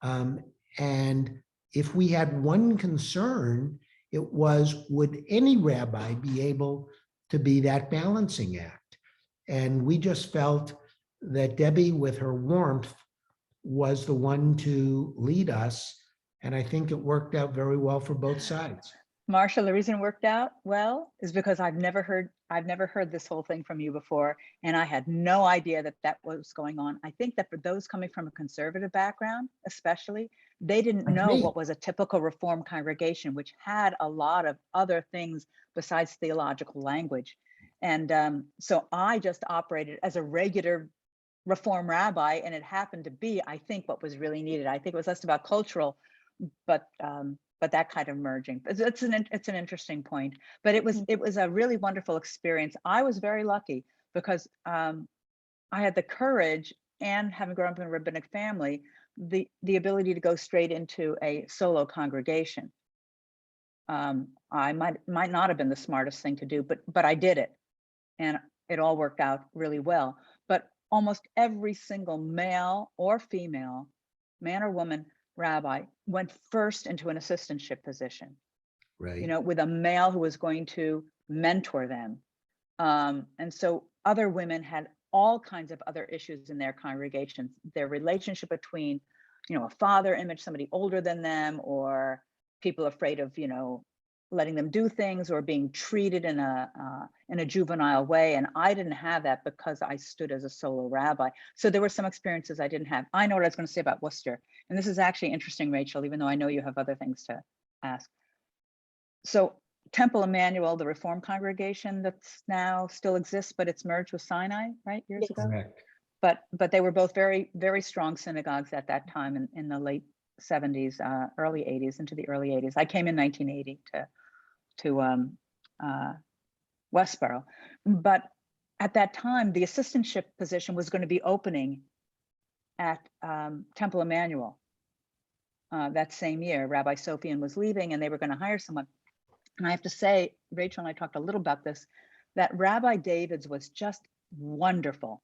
And if we had one concern, it was, would any rabbi be able to be that balancing act? And we just felt that Debbie, with her warmth, was the one to lead us. And I think it worked out very well for both sides.
Marcia, the reason it worked out well is because I've never heard this whole thing from you before, and I had no idea that that was going on. I think that for those coming from a conservative background, especially, they didn't know
me.
what was a typical Reform congregation, which had a lot of other things besides theological language. And so I just operated as a regular Reform rabbi, and it happened to be, I think, what was really needed. I think it was less about cultural, but that kind of merging. It's an interesting point. But it was a really wonderful experience. I was very lucky because I had the courage, and having grown up in a rabbinic family, the ability to go straight into a solo congregation. I might not have been the smartest thing to do, but I did it, and it all worked out really well. But almost every single male or female, man or woman rabbi went first into an assistantship position,
Right.
with a male who was going to mentor them. And so other women had all kinds of other issues in their congregations, their relationship between, a father image, somebody older than them, or people afraid of, letting them do things, or being treated in a juvenile way. And I didn't have that because I stood as a solo rabbi. So there were some experiences I didn't have. I know what I was going to say about Worcester. And this is actually interesting, Rachel, even though I know you have other things to ask. So Temple Emmanuel, the Reform congregation that's now still exists, but it's merged with Sinai, right, years ago?
Correct.
But they were both very, very strong synagogues at that time in the late 70s, early 80s, into the early 80s. I came in 1980 to Westboro. But at that time, the assistantship position was going to be opening at Temple Emmanuel that same year. Rabbi Sofian was leaving, and they were going to hire someone. And I have to say, Rachel and I talked a little about this, that Rabbi Davids was just wonderful.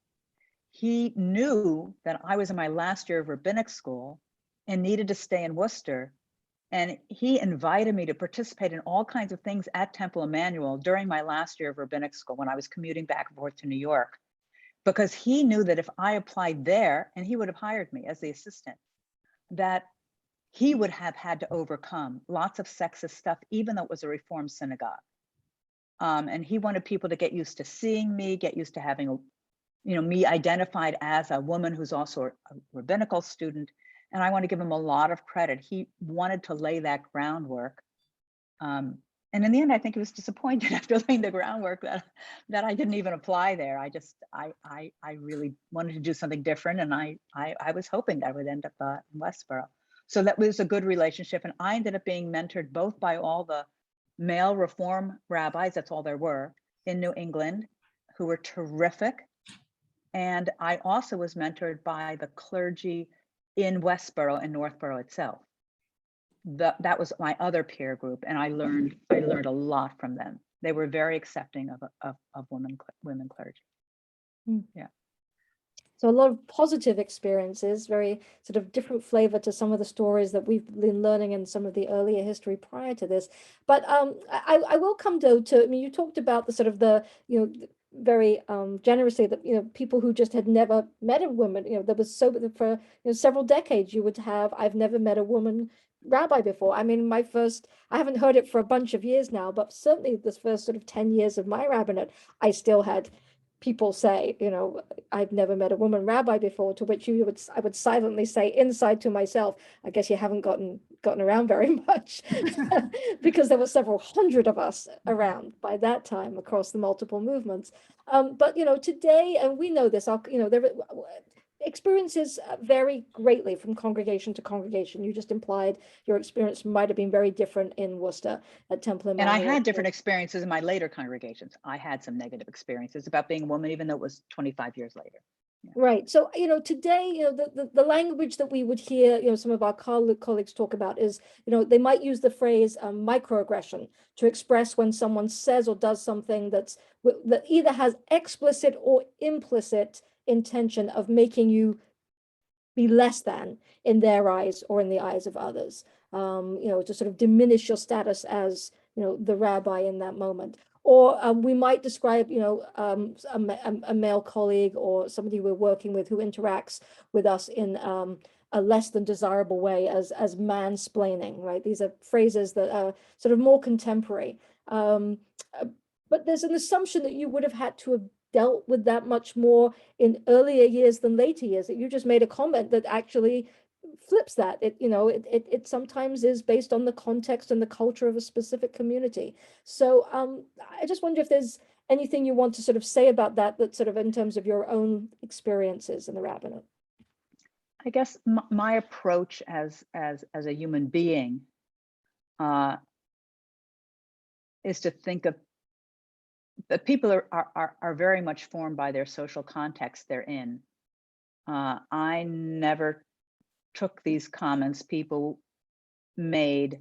He knew that I was in my last year of rabbinic school and needed to stay in Worcester. And he invited me to participate in all kinds of things at Temple Emmanuel during my last year of rabbinic school when I was commuting back and forth to New York, because he knew that if I applied there, and he would have hired me as the assistant, that he would have had to overcome lots of sexist stuff, even though it was a Reform synagogue. And he wanted people to get used to seeing me, get used to having me identified as a woman who's also a rabbinical student. And I want to give him a lot of credit. He wanted to lay that groundwork. And in the end, I think he was disappointed after laying the groundwork that I didn't even apply there. I really wanted to do something different. And I was hoping that I would end up in Westboro. So that was a good relationship. And I ended up being mentored both by all the male Reform rabbis, that's all there were, in New England, who were terrific. And I also was mentored by the clergy in Westboro and Northborough itself. That was my other peer group, and I learned a lot from them. They were very accepting of women clergy. Yeah.
So a lot of positive experiences, very sort of different flavor to some of the stories that we've been learning in some of the earlier history prior to this. But I will come though to, I mean, you talked about the sort of the, very generously that, people who just had never met a woman, there was for several decades you would have, I've never met a woman rabbi before. I mean, I haven't heard it for a bunch of years now, but certainly this first sort of 10 years of my rabbinate, I still had people say, I've never met a woman rabbi before, to which I would silently say inside to myself, I guess you haven't gotten around very much, because there were several hundred of us around by that time across the multiple movements. But today, and we know this, there experiences vary greatly from congregation to congregation. You just implied your experience might have been very different in Worcester at Temple Emmanuel.
And I had different experiences in my later congregations. I had some negative experiences about being a woman, even though it was 25 years later. Yeah.
Right. So, today, the language that we would hear, some of our colleagues talk about is, they might use the phrase microaggression to express when someone says or does something that either has explicit or implicit intention of making you be less than in their eyes or in the eyes of others, to sort of diminish your status as, the rabbi in that moment. Or we might describe, a male colleague or somebody we're working with who interacts with us in a less than desirable way as mansplaining, right? These are phrases that are sort of more contemporary. But there's an assumption that you would have had to have dealt with that much more in earlier years than later years. That you just made a comment that actually flips that. It sometimes is based on the context and the culture of a specific community. So I just wonder if there's anything you want to sort of say about that sort of in terms of your own experiences in the rabbinate.
I guess my approach as a human being is to think of that people are very much formed by their social context they're in. I never took these comments people made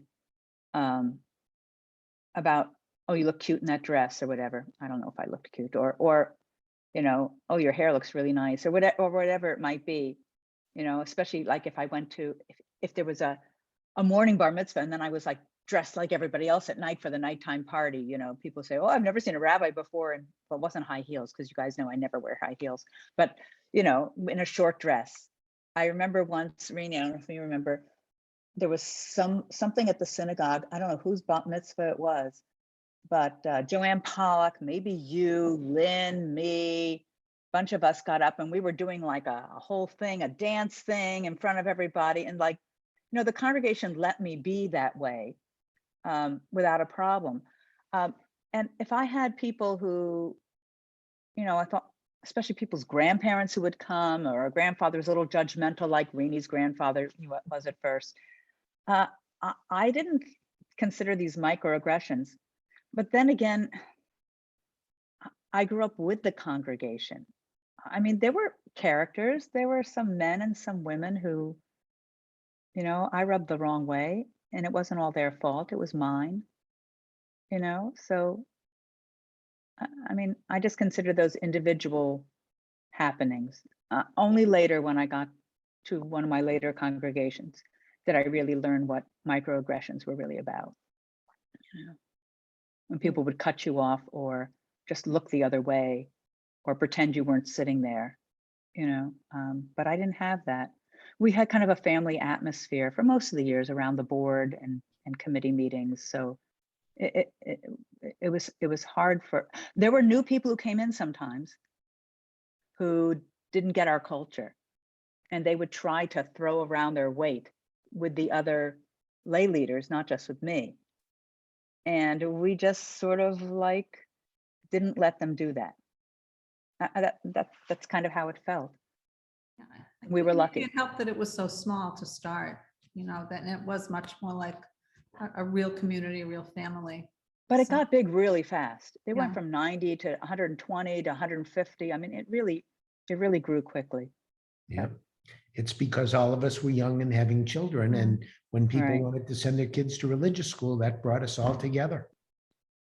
about, oh, you look cute in that dress or whatever. I don't know if I looked cute, or oh, your hair looks really nice, or whatever it might be. Especially like if I went to, if there was a morning bar mitzvah and then I was like dressed like everybody else at night for the nighttime party, people say, oh, I've never seen a rabbi before, and well, it wasn't high heels, because you guys know I never wear high heels, but in a short dress. I remember once, Rini, I don't know if you remember, there was something at the synagogue. I don't know whose bat mitzvah it was, but Joanne Pollock, maybe you, Lynn, me, bunch of us got up and we were doing like a whole thing, a dance thing in front of everybody. And like, the congregation let me be that way without a problem. And if I had people who, I thought, especially people's grandparents who would come, or a grandfather's a little judgmental, like Rini's grandfather was at first. I didn't consider these microaggressions. But then again, I grew up with the congregation. I mean, there were characters, there were some men and some women who, I rubbed the wrong way, and it wasn't all their fault, it was mine, so, I mean, I just consider those individual happenings. Only later, when I got to one of my later congregations, did I really learn what microaggressions were really about. When people would cut you off or just look the other way or pretend you weren't sitting there, but I didn't have that. We had kind of a family atmosphere for most of the years around the board and committee meetings. So it was hard there were new people who came in sometimes who didn't get our culture, and they would try to throw around their weight with the other lay leaders, not just with me. And we just sort of like didn't let them do that. That's kind of how it felt.
Yeah,
We were lucky.
It helped that it was so small to start, that it was much more like a real community, a real family.
But it
So-
got big really fast. It went
Yeah.
from 90 to 120 to 150. I mean, it really grew quickly.
Yeah. It's because all of us were young and having children. And when people
Right.
wanted to send their kids to religious school, that brought us all together.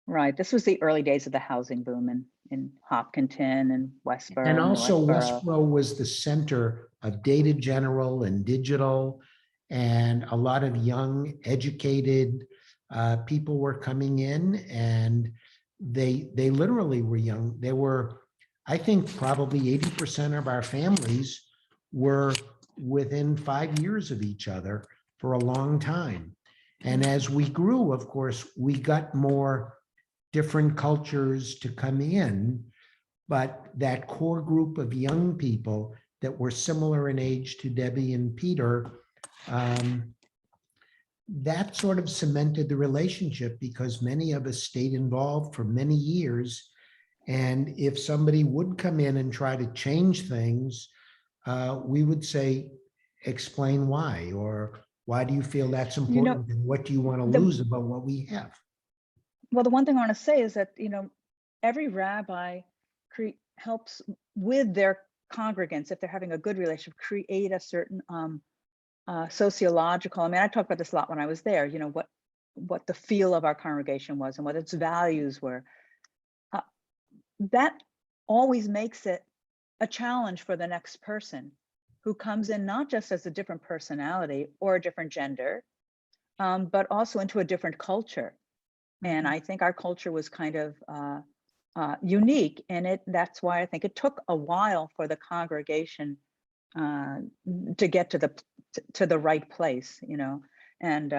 Right. This was the early days of the housing boom in Hopkinton and Westboro.
And also
Northborough.
Westboro was the center of data general and digital, and a lot of young, educated people were coming in, and they literally were young. They were, I think, probably 80% of our families were within 5 years of each other for a long time. And as we grew, of course, we got more different cultures to come in, but that core group of young people that were similar in age to Debbie and Peter, that sort of cemented the relationship, because many of us stayed involved for many years. And if somebody would come in and try to change things, we would say, explain why, or why do you feel that's important, and what do you want to lose about what we have?
Well, the one thing I want to say is that, every rabbi helps with their congregants, if they're having a good relationship, create a certain sociological, I mean, I talked about this a lot when I was there, what the feel of our congregation was and what its values were. That always makes it a challenge for the next person who comes in, not just as a different personality or a different gender, but also into a different culture. And I think our culture was kind of unique, and that's why I think it took a while for the congregation to get to the to the right place, and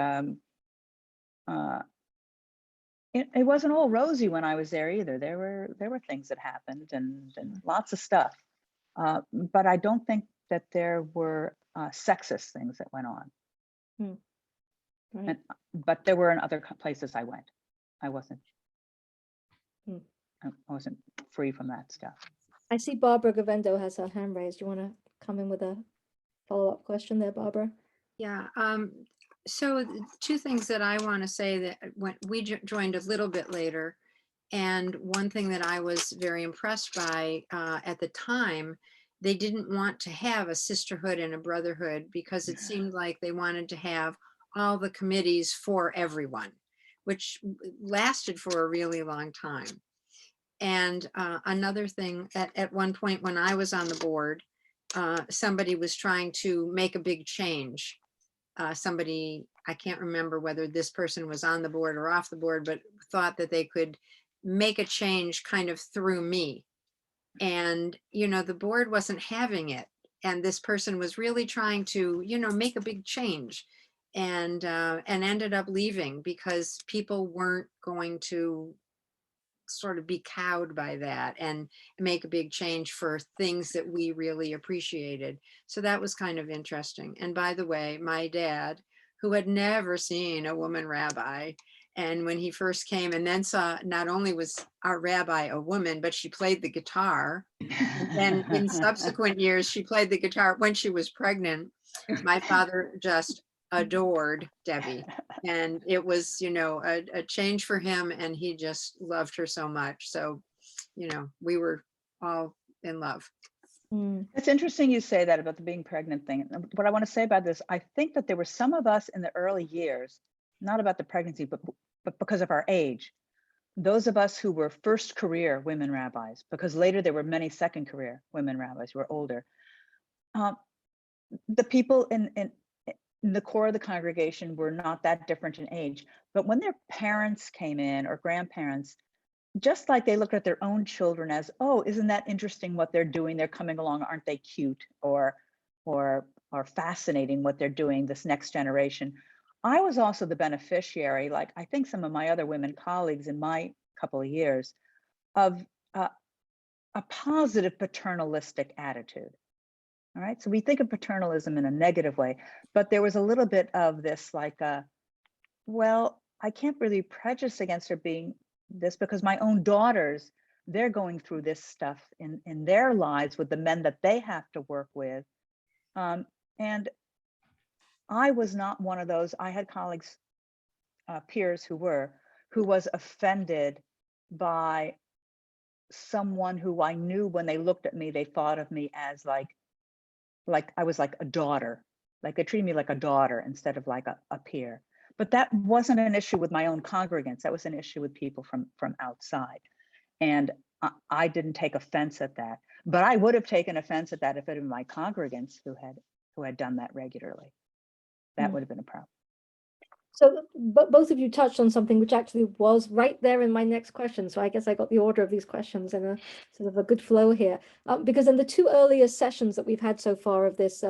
it wasn't all rosy when I was there either. There were things that happened and lots of stuff, but I don't think that there were sexist things that went on.
Right.
But there were in other places I went. I wasn't free from that stuff.
I see Barbara Gavendo has her hand raised. You want to come in with a follow-up question there, Barbara?
Yeah. So two things that I want to say that when we joined a little bit later, and one thing that I was very impressed by at the time, they didn't want to have a sisterhood and a brotherhood because it seemed like they wanted to have all the committees for everyone, which lasted for a really long time. And another thing, at one point when I was on the board, somebody was trying to make a big change. Somebody, I can't remember whether this person was on the board or off the board, but thought that they could make a change kind of through me. And, the board wasn't having it. And this person was really trying to, make a big change, and ended up leaving because people weren't going to sort of be cowed by that and make a big change for things that we really appreciated. So that was kind of interesting. And by the way, my dad, who had never seen a woman rabbi, and when he first came and then saw not only was our rabbi a woman, but she played the guitar. And in subsequent years, she played the guitar when she was pregnant. My father just adored Debbie. And it was, a change for him, and he just loved her so much. So, we were all in love.
It's interesting you say that about the being pregnant thing. What I want to say about this, I think that there were some of us in the early years, not about the pregnancy, but because of our age, those of us who were first career women rabbis, because later there were many second career women rabbis who were older. The people in the core of the congregation were not that different in age, but when their parents came in or grandparents, just like they looked at their own children as, oh, isn't that interesting what they're doing? They're coming along, aren't they cute? Or fascinating what they're doing, this next generation. I was also the beneficiary, like I think some of my other women colleagues in my couple of years, of a positive paternalistic attitude. All right, so we think of paternalism in a negative way, but there was a little bit of this like, well, I can't really prejudice against her being this because my own daughters, they're going through this stuff in their lives with the men that they have to work with. And I was not one of those. I had colleagues, peers who was offended by someone who I knew when they looked at me, they thought of me as like I was like a daughter, like they treated me like a daughter instead of like a peer. But that wasn't an issue with my own congregants. That was an issue with people from outside. And I didn't take offense at that, but I would have taken offense at that if it had been my congregants who had done that regularly. That would have been a problem.
So, but both of you touched on something which actually was right there in my next question. So I guess I got the order of these questions in a sort of a good flow here. Because in the two earlier sessions that we've had so far of this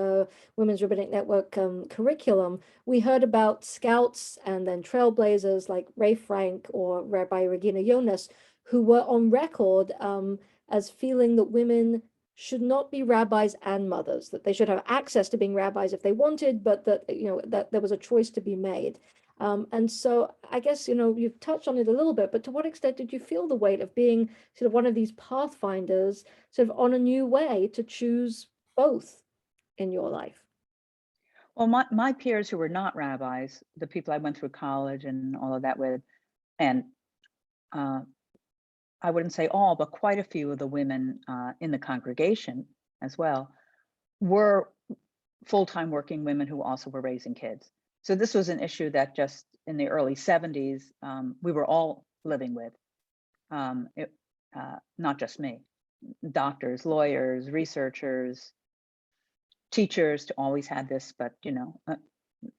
Women's Rabbinic Network curriculum, we heard about scouts and then trailblazers like Ray Frank or Rabbi Regina Yonas, who were on record as feeling that women should not be rabbis and mothers, that they should have access to being rabbis if they wanted, but that, that there was a choice to be made. And so I guess, you've touched on it a little bit, but to what extent did you feel the weight of being sort of one of these pathfinders sort of on a new way to choose both in your life?
Well, my peers who were not rabbis, the people I went through college and all of that with, and I wouldn't say all, but quite a few of the women in the congregation as well were full-time working women who also were raising kids. So this was an issue that just in the early 70s, we were all living with, not just me, doctors, lawyers, researchers, teachers always had this, but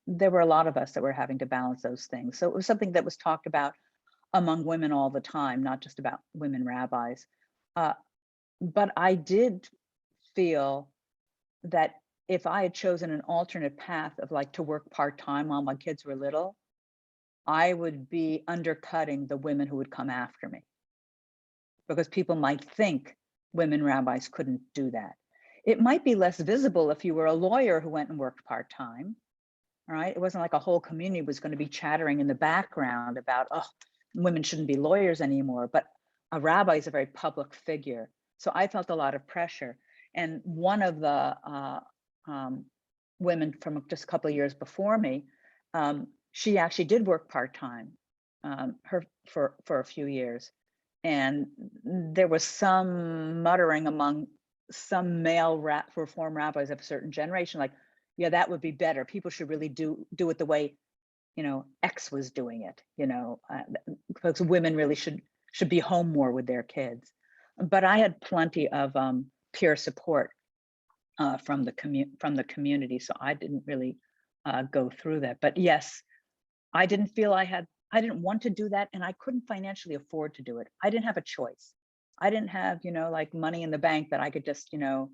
there were a lot of us that were having to balance those things. So it was something that was talked about among women all the time, not just about women rabbis. But I did feel that if I had chosen an alternate path of like to work part-time while my kids were little, I would be undercutting the women who would come after me, because people might think women rabbis couldn't do that. It might be less visible if you were a lawyer who went and worked part-time, right? It wasn't like a whole community was going to be chattering in the background about, oh, women shouldn't be lawyers anymore, but a rabbi is a very public figure. So I felt a lot of pressure. And one of the women from just a couple of years before me, she actually did work part-time for a few years. And there was some muttering among some male Reform rabbis of a certain generation, like, yeah, that would be better. People should really do it the way, you know, X was doing it, you know, because women really should be home more with their kids. But I had plenty of peer support from the community, so I didn't really go through that. But yes, I didn't feel I didn't want to do that, and I couldn't financially afford to do it. I didn't have a choice. I didn't have, you know, like money in the bank that I could just, you know,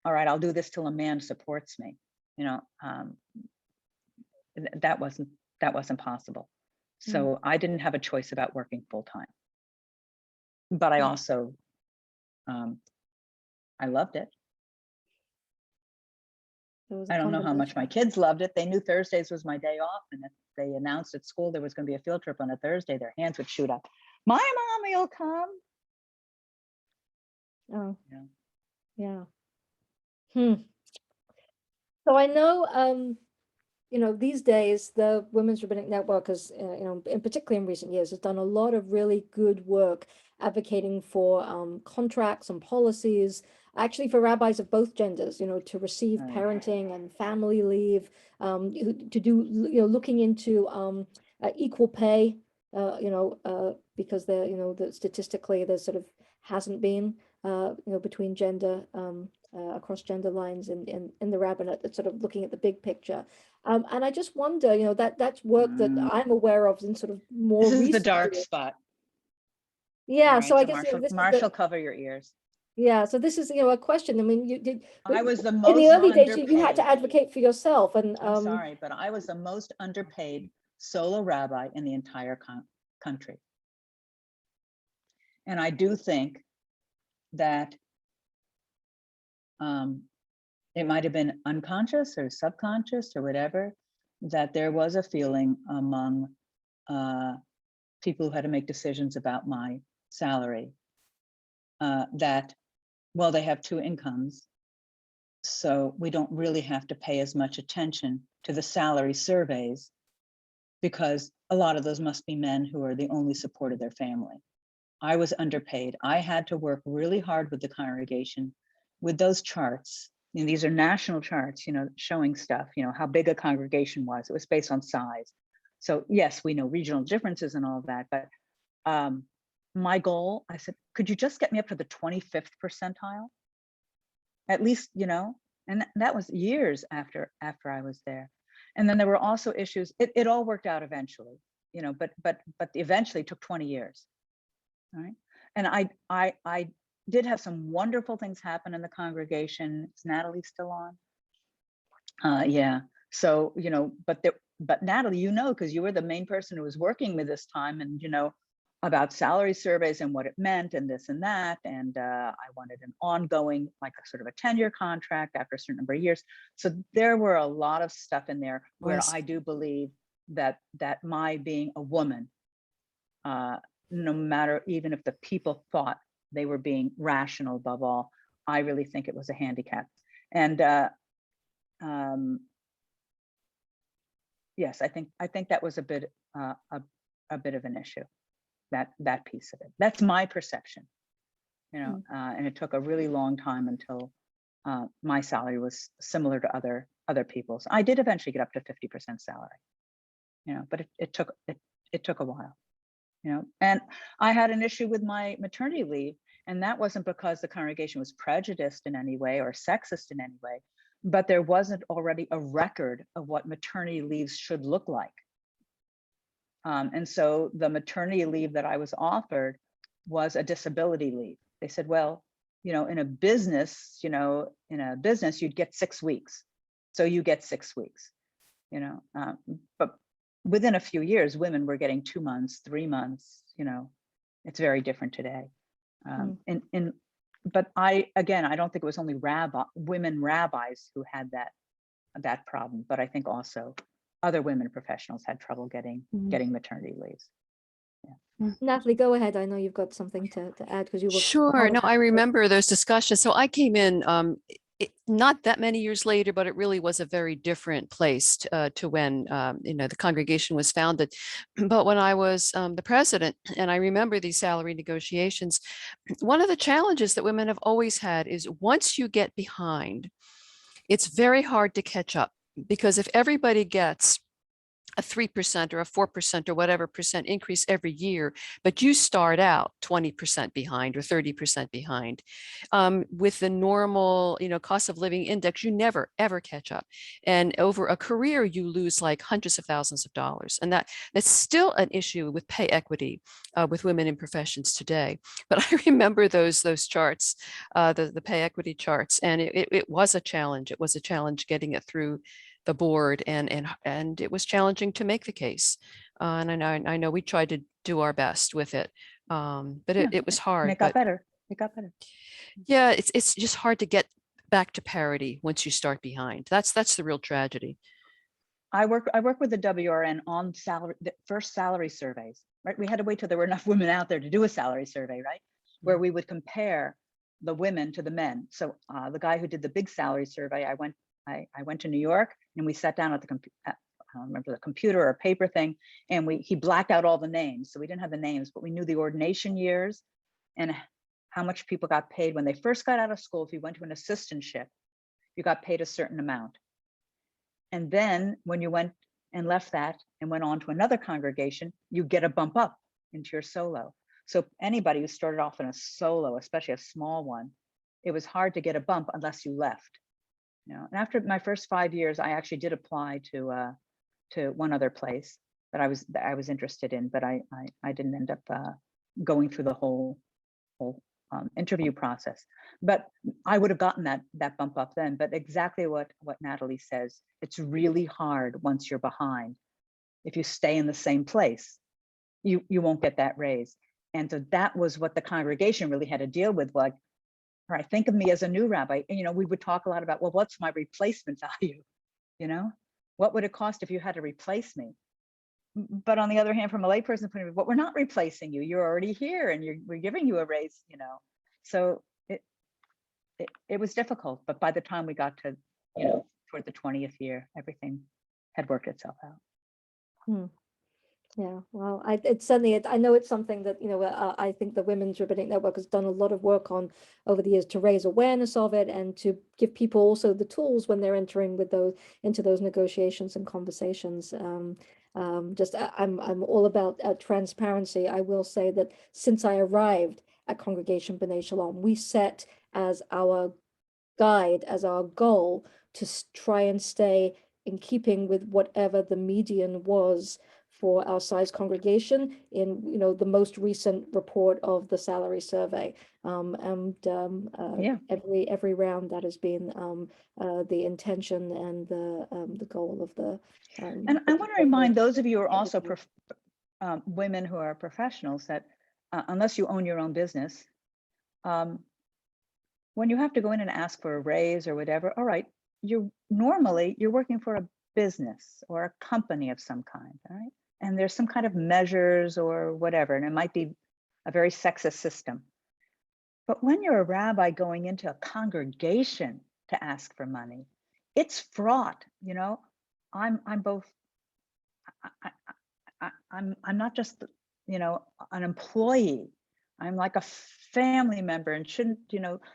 all right, I'll do this till a man supports me. You know, that wasn't possible. So I didn't have a choice about working full time. But I also, I loved it. I don't know how much my kids loved it. They knew Thursdays was my day off, and if they announced at school there was going to be a field trip on a Thursday, their hands would shoot up. My mommy will come.
Oh,
Yeah.
yeah. So I know, you know, these days the Women's Rabbinic Network has, you know, in particularly in recent years, has done a lot of really good work advocating for contracts and policies, actually for rabbis of both genders, you know, to receive parenting and family leave, to do, you know, looking into equal pay, you know, because there, you know, that statistically there sort of hasn't been, you know, between gender, across gender lines in the rabbinate, that's sort of looking at the big picture. And I just wonder, you know, that's work that I'm aware of in sort of more
This is
recent
the dark
years.
spot.
Yeah,
Right,
so I guess, you know,
Marshall, cover your ears.
yeah, so this is, you know, a question. I mean, you did.
I was the
in
most
the early days, you had
underpaid.
to advocate for yourself, and
I'm sorry, but I was the most underpaid solo rabbi in the entire country. And I do think that it might have been unconscious or subconscious or whatever, that there was a feeling among people who had to make decisions about my salary that, well, they have two incomes, so we don't really have to pay as much attention to the salary surveys, because a lot of those must be men who are the only support of their family. I was underpaid. I had to work really hard with the congregation with those charts. And these are national charts, you know, showing stuff, you know, how big a congregation was. It was based on size. So yes, we know regional differences and all of that, but my goal, I said, could you just get me up to the 25th percentile? At least, you know, and that was years after I was there. And then there were also issues, it all worked out eventually, you know, but eventually took 20 years, right? And I did have some wonderful things happen in the congregation. Is Natalie still on? Yeah, so, you know, but Natalie, you know, because you were the main person who was working with this time, and, you know, about salary surveys and what it meant and this and that. And I wanted an ongoing, like a sort of a 10-year contract after a certain number of years. So there were a lot of stuff in there where I do believe that my being a woman, no matter, even if the people thought they were being rational above all, I really think it was a handicap. And yes, I think that was a bit of an issue. That piece of it. That's my perception, you know, and it took a really long time until my salary was similar to other people's. I did eventually get up to 50% salary, you know, but it took a while, you know. And I had an issue with my maternity leave, and that wasn't because the congregation was prejudiced in any way or sexist in any way, but there wasn't already a record of what maternity leaves should look like. And so the maternity leave that I was offered was a disability leave. They said, well, in a business, you'd get 6 weeks. So you get 6 weeks, but within a few years, women were getting 2 months, 3 months, it's very different today. But I don't think it was only women rabbis who had that problem, but I think also other women professionals had trouble getting maternity leaves.
Natalie, go ahead. I know you've got something to add because you were.
Sure. No, I remember those discussions. So I came in not that many years later, but it really was a very different place to when the congregation was founded. But when I was the president, and I remember these salary negotiations, one of the challenges that women have always had is once you get behind, it's very hard to catch up, because if everybody gets a 3% or a 4% or whatever percent increase every year, but you start out 20% behind or 30% behind, with the normal, cost of living index, you never ever catch up. And over a career, you lose like hundreds of thousands of dollars. And that's still an issue with pay equity with women in professions today. But I remember those charts, the pay equity charts, and it was a challenge. It was a challenge getting it through the board, and it was challenging to make the case. And I know we tried to do our best with it, but it was hard.
It got better. It got better.
Yeah, it's just hard to get back to parity once you start behind. That's the real tragedy.
I work with the WRN on the first salary surveys, right? We had to wait till there were enough women out there to do a salary survey, right? Where we would compare the women to the men. So the guy who did the big salary survey, I went to New York, and we sat down at I don't remember, the computer or paper thing, and he blacked out all the names. So we didn't have the names, but we knew the ordination years and how much people got paid when they first got out of school. If you went to an assistantship, you got paid a certain amount. And then when you went and left that and went on to another congregation, you get a bump up into your solo. So anybody who started off in a solo, especially a small one, it was hard to get a bump unless you left. And after my first 5 years, I actually did apply to one other place that I was interested in, but I didn't end up going through the whole interview process. But I would have gotten that bump up then. But exactly what Natalie says, it's really hard once you're behind. If you stay in the same place, you won't get that raise. And so that was what the congregation really had to deal with. Like, right, think of me as a new rabbi. And, we would talk a lot about, well, what's my replacement value? What would it cost if you had to replace me? But on the other hand, from a layperson's point of view, but we're not replacing you. You're already here, and we're giving you a raise. So it was difficult. But by the time we got to toward the 20th year, everything had worked itself out.
Yeah, well, it's certainly, I know it's something that, I think the Women's Rabbinic Network has done a lot of work on over the years to raise awareness of it and to give people also the tools when they're entering into those negotiations and conversations. I'm all about transparency. I will say that since I arrived at Congregation B'nai Shalom, we set as our guide, as our goal, to try and stay in keeping with whatever the median was for our size congregation in the most recent report of the salary survey, every round that has been the intention and the goal of the.
And I want to remind those of you who are also women who are professionals that unless you own your own business, when you have to go in and ask for a raise or whatever, all right, you're working for a business or a company of some kind, all right? And there's some kind of measures or whatever, and it might be a very sexist system. But when you're a rabbi going into a congregation to ask for money, it's fraught. I'm both. I'm not just an employee. I'm like a family member, and shouldn't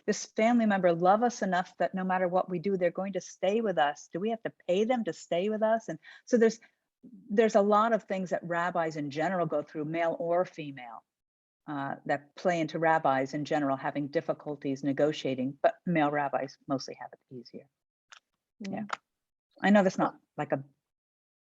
this family member love us enough that no matter what we do, they're going to stay with us? Do we have to pay them to stay with us? And so there's a lot of things that rabbis in general go through, male or female, that play into rabbis in general having difficulties negotiating, but male rabbis mostly have it easier. Yeah. I know that's not like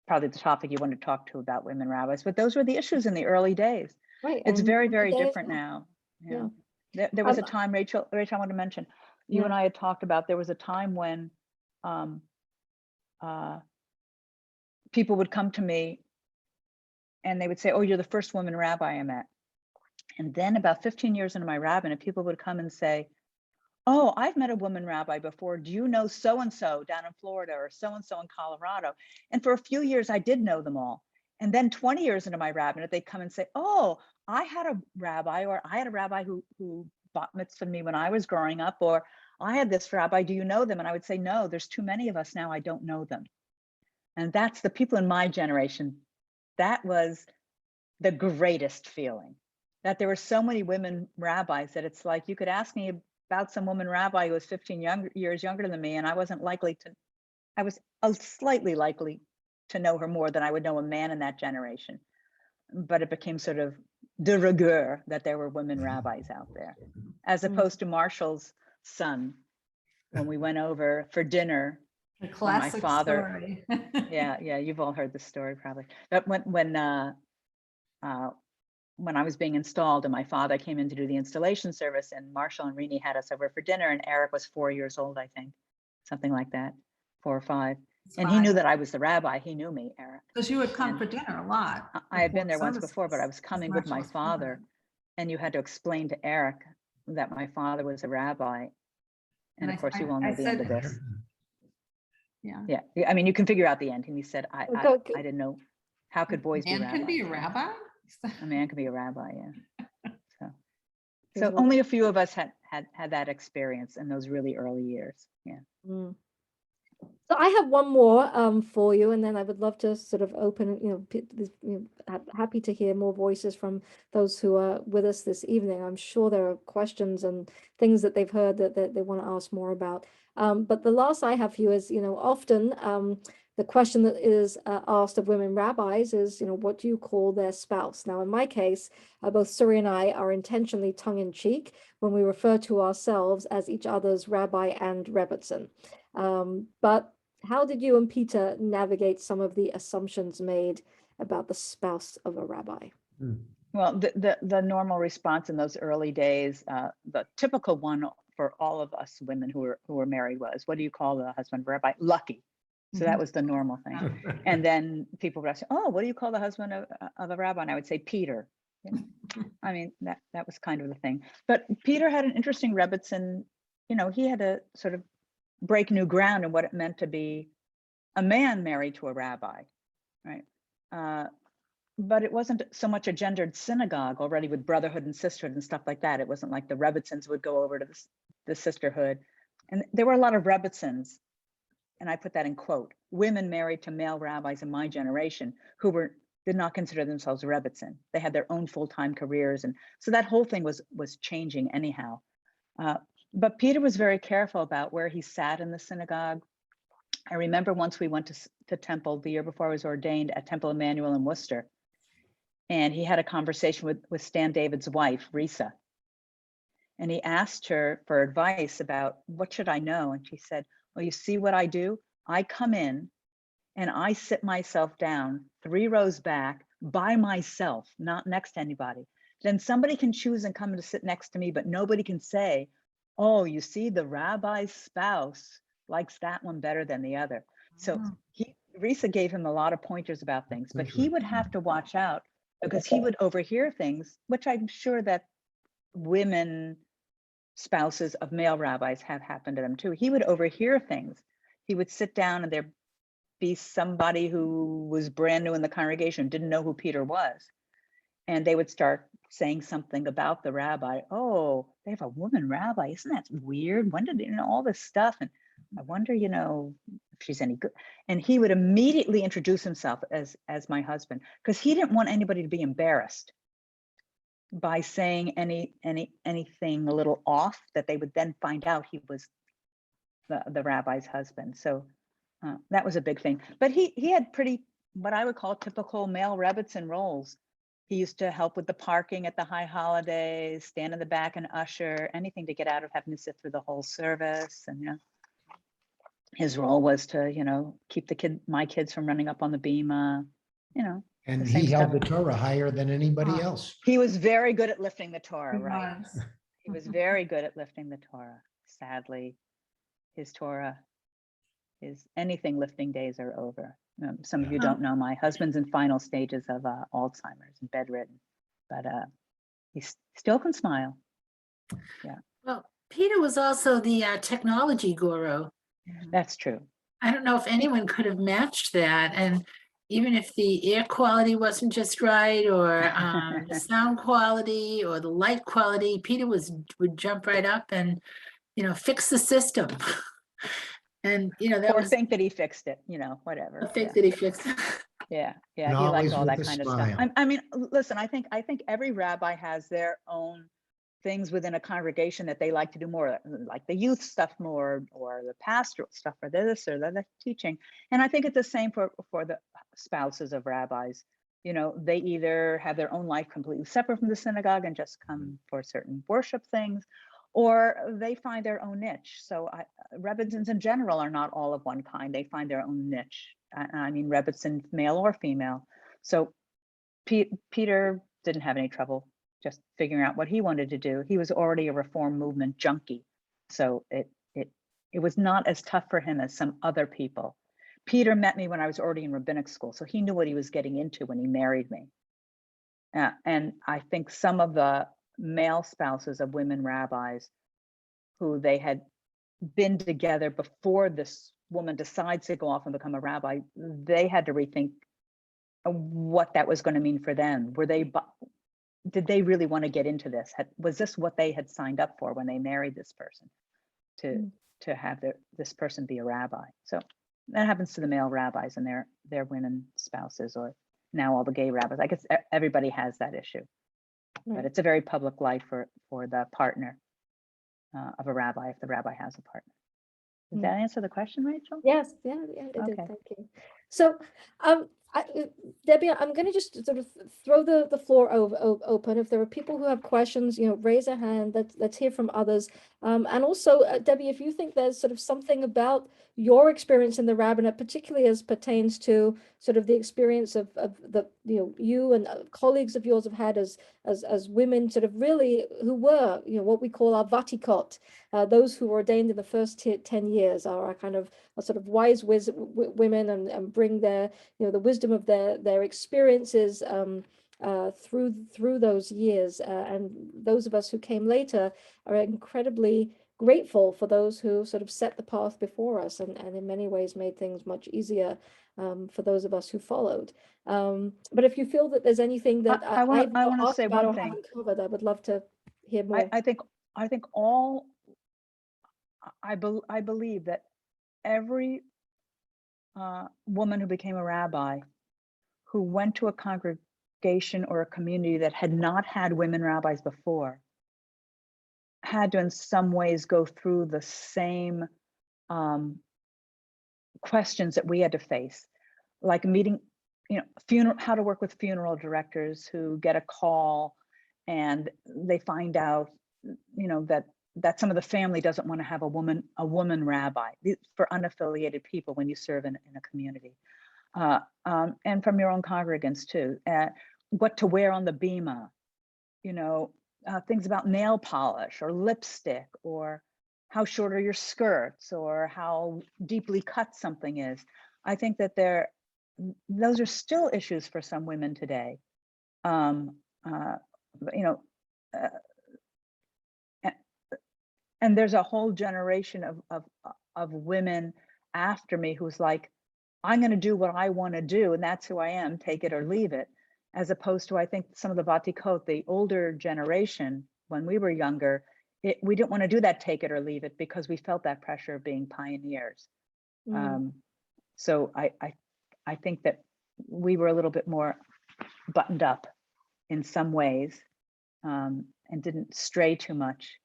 probably the topic you want to talk to about women rabbis, but those were the issues in the early days.
Right.
It's very, very different now.
Yeah.
There was a time, Rachel, I want to mention, you
Yeah.
and I had talked about, there was a time when people would come to me and they would say, oh, you're the first woman rabbi I met. And then about 15 years into my rabbinate, people would come and say, oh, I've met a woman rabbi before. Do you know so-and-so down in Florida or so-and-so in Colorado? And for a few years, I did know them all. And then 20 years into my rabbinate, they'd come and say, oh, I had a rabbi, or I had a rabbi who bat mitzvahed me when I was growing up, or I had this rabbi, do you know them? And I would say, no, there's too many of us now, I don't know them. And that's the people in my generation. That was the greatest feeling, that there were so many women rabbis that it's like, you could ask me about some woman rabbi who was 15 years younger than me, and I was slightly likely to know her more than I would know a man in that generation. But it became sort of de rigueur that there were women rabbis out there, as opposed to Marshall's son, when we went over for dinner.
A classic
father-
story.
Yeah, you've all heard this story probably. But when I was being installed and my father came in to do the installation service, and Marshall and Rini had us over for dinner, and Eric was 4 years old, I think, something like that, 4 or 5. And he knew that I was the rabbi. He knew me, Eric.
Because you would come
And
for dinner a lot.
I had been
before
there once before, but I was
services,
coming
as
with
much
my
as
father, and you had to explain to Eric that my father was a rabbi. And of course, you all know the end of this.
Yeah.
Yeah, I mean, you can figure out the end. And he said, I didn't know, how could boys be
Man
rabbis?
can be a rabbi?
A man can be a rabbi, yeah. So
There's
only a few of us had that experience in those really early years. Yeah.
Mm. So I have one more for you, and then I would love to sort of open, happy to hear more voices from those who are with us this evening. I'm sure there are questions and things that they've heard that they want to ask more about. But the last I have for you is, often the question that is asked of women rabbis is, what do you call their spouse? Now, in my case, both Suri and I are intentionally tongue-in-cheek when we refer to ourselves as each other's rabbi and rebbitzin. But how did you and Peter navigate some of the assumptions made about the spouse of a rabbi?
Well, the normal response in those early days, the typical one for all of us women who were married was, what do you call the husband of a rabbi? Lucky. So that was the normal thing. And then people would ask, oh, what do you call the husband of a rabbi? And I would say, Peter. I mean, that was kind of the thing. But Peter had an interesting rebbitzin. He had to sort of break new ground in what it meant to be a man married to a rabbi, right? But it wasn't so much a gendered synagogue already with brotherhood and sisterhood and stuff like that. It wasn't like the rebbitzins would go over to the sisterhood. And there were a lot of rebbitzins, and I put that in quote, women married to male rabbis in my generation who did not consider themselves rebbitzin. They had their own full-time careers. And so that whole thing was changing anyhow. But Peter was very careful about where he sat in the synagogue. I remember once we went to temple the year before I was ordained at Temple Emmanuel in Worcester. And he had a conversation with Stan David's wife, Risa. And he asked her for advice about what should I know? And she said, well, you see what I do? I come in and I sit myself down 3 rows back by myself, not next to anybody. Then somebody can choose and come to sit next to me, but nobody can say, oh, you see, the rabbi's spouse likes that one better than the other. So Risa gave him a lot of pointers about things, but he would have to watch out because he would overhear things, which I'm sure that women spouses of male rabbis have happened to them too. He would overhear things. He would sit down and there'd be somebody who was brand new in the congregation, didn't know who Peter was. And they would start saying something about the rabbi. Oh, they have a woman rabbi. Isn't that weird? When did they know all this stuff? And I wonder, if she's any good. And he would immediately introduce himself as my husband, because he didn't want anybody to be embarrassed by saying anything a little off that they would then find out he was the rabbi's husband. So that was a big thing. But he had pretty, what I would call typical male rebbitzin roles. He used to help with the parking at the high holidays, stand in the back and usher, anything to get out of having to sit through the whole service. And his role was to, keep my kids from running up on the Bema,
And
the same
he held
stuff.
the Torah higher than anybody else.
He was very good at lifting the Torah, right? He was very good at lifting the Torah. Sadly, his Torah, his anything lifting days are over. Some of you don't know, my husband's in final stages of Alzheimer's and bedridden, but he still can smile. Yeah.
Well, Peter was also the technology guru.
That's true.
I don't know if anyone could have matched that. And even if the air quality wasn't just right, or the sound quality or the light quality, Peter would jump right up and, fix the system. And, that
Or
was
think that he fixed it, whatever.
a think that he fixed.
Yeah,
And
he
always
liked all
with
that
a
kind of
smile.
stuff. I mean, listen, I think every rabbi has their own things within a congregation that they like to do more, like the youth stuff more, or the pastoral stuff, or this or the teaching. And I think it's the same for the spouses of rabbis. They either have their own life completely separate from the synagogue and just come for certain worship things, or they find their own niche. So Rebbitzins in general are not all of one kind. They find their own niche. I mean, Rebbitzin, male or female. So Peter didn't have any trouble just figuring out what he wanted to do. He was already a Reform movement junkie. So it was not as tough for him as some other people. Peter met me when I was already in rabbinic school, so he knew what he was getting into when he married me. And I think some of the male spouses of women rabbis who they had been together before this woman decides to go off and become a rabbi, they had to rethink what that was going to mean for them. Did they really want to get into this? Was this what they had signed up for when they married this person, to have this person be a rabbi? So that happens to the male rabbis and their women spouses, or now all the gay rabbis. I guess everybody has that issue, but it's a very public life for the partner of a rabbi, if the rabbi has a partner. Did that answer the question, Rachel?
Yes, yeah, it did.
Okay.
Thank you. So, Debbie, I'm going to just sort of throw the floor open. If there are people who have questions, raise a hand. Let's hear from others. And also, Debbie, if you think there's sort of something about your experience in the rabbinate, particularly as pertains to sort of the experience of the you and colleagues of yours have had as women, sort of really who were what we call our vatikot, those who were ordained in the first 10 years are a kind of a sort of wise women and bring their the wisdom of their experiences through those years, and those of us who came later are incredibly grateful for those who sort of set the path before us and in many ways made things much easier for those of us who followed. But if you feel that there's anything that
I want to say one
or
thing.
haven't covered, I would love to hear more.
I believe that every woman who became a rabbi who went to a congregation or a community that had not had women rabbis before had to in some ways go through the same questions that we had to face, like meeting, how to work with funeral directors who get a call and they find out, that some of the family doesn't want to have a woman rabbi, for unaffiliated people when you serve in a community, and from your own congregants too. What to wear on the Bema, things about nail polish or lipstick, or how short are your skirts, or how deeply cut something is. I think that those are still issues for some women today. And there's a whole generation of women after me who's like, I'm going to do what I want to do, and that's who I am, take it or leave it. As opposed to, I think, some of the Vatikot, the older generation, when we were younger, we didn't want to do that take it or leave it because we felt that pressure of being pioneers. So I think that we were a little bit more buttoned up in some ways, and didn't stray too much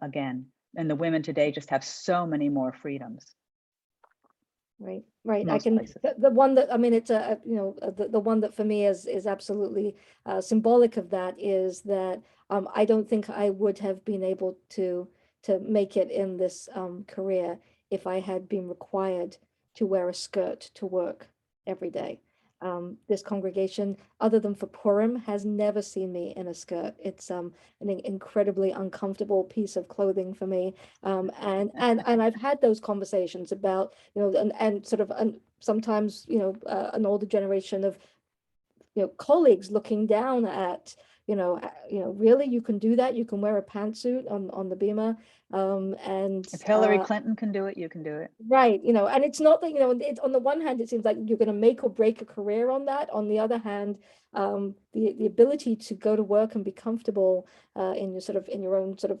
again. And the women today just have so many more freedoms.
Right.
Most
I can
places.
the one that it's the one that for me is absolutely symbolic of that is that I don't think I would have been able to make it in this career if I had been required to wear a skirt to work every day. this congregation, other than for Purim, has never seen me in a skirt. It's an incredibly uncomfortable piece of clothing for me. And I've had those conversations about, and sort of sometimes, an older generation of, colleagues looking down at, really, you can do that? You can wear a pantsuit on the Bema. And
If Hillary Clinton can do it, you can do it.
right, and it's not that, it's on the one hand, it seems like you're going to make or break a career on that. On the other hand, the ability to go to work and be comfortable in your own sort of,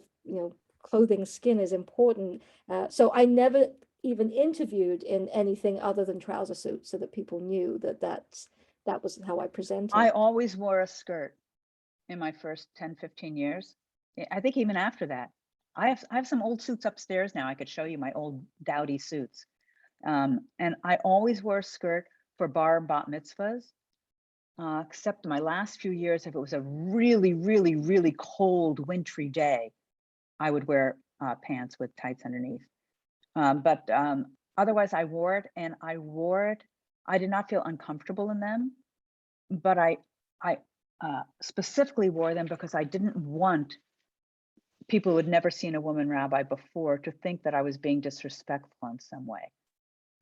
clothing, skin is important. So I never even interviewed in anything other than trouser suits, so that people knew that was how I presented.
I always wore a skirt in my first 10, 15 years. I think even after that. I have some old suits upstairs now. I could show you my old dowdy suits. And I always wore a skirt for bar and bat mitzvahs, except my last few years, if it was a really, really, really cold, wintry day, I would wear pants with tights underneath. But otherwise I wore it, and I did not feel uncomfortable in them, but I specifically wore them because I didn't want people who had never seen a woman rabbi before to think that I was being disrespectful in some way.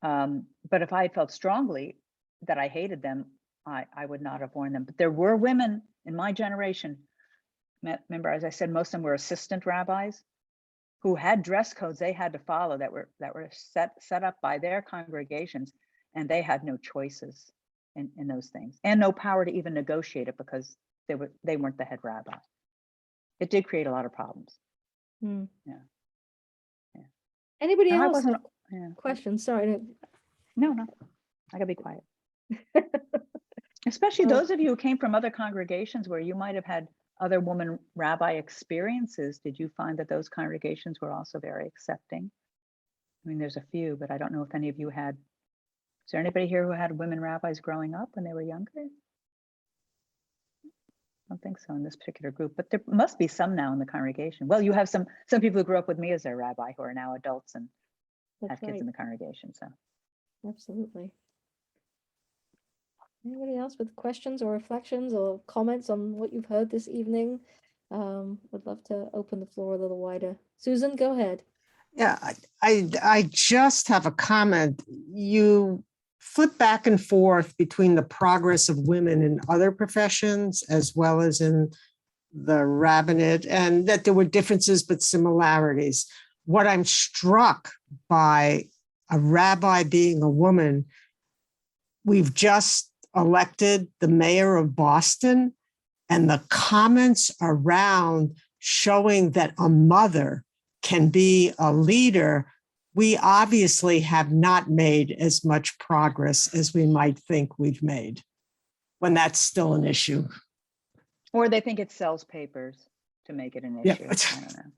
But if I had felt strongly that I hated them, I would not have worn them. But there were women in my generation, remember, as I said, most of them were assistant rabbis who had dress codes they had to follow that were set up by their congregations, and they had no choices in those things, and no power to even negotiate it because they weren't the head rabbi. It did create a lot of problems.
Mm.
Yeah.
Anybody
And I
else
wasn't.
have questions? Sorry.
No, I gotta be quiet. Especially those of you who came from other congregations where you might have had other woman rabbi experiences. Did you find that those congregations were also very accepting? I mean, there's a few, but I don't know if any of you had. Is there anybody here who had women rabbis growing up when they were younger? I don't think so in this particular group, but there must be some now in the congregation. Well, you have some people who grew up with me as their rabbi who are now adults and have kids in the congregation. So
absolutely. Anybody else with questions or reflections or comments on what you've heard this evening? Would love to open the floor a little wider. Susan, go ahead.
Yeah, I just have a comment. You flip back and forth between the progress of women in other professions as well as in the rabbinate, and that there were differences but similarities. What I'm struck by a rabbi being a woman, we've just elected the mayor of Boston, and the comments around showing that a mother can be a leader, we obviously have not made as much progress as we might think we've made, when that's still an issue.
Or they think it sells papers to make it an issue.
Yeah.
I don't know.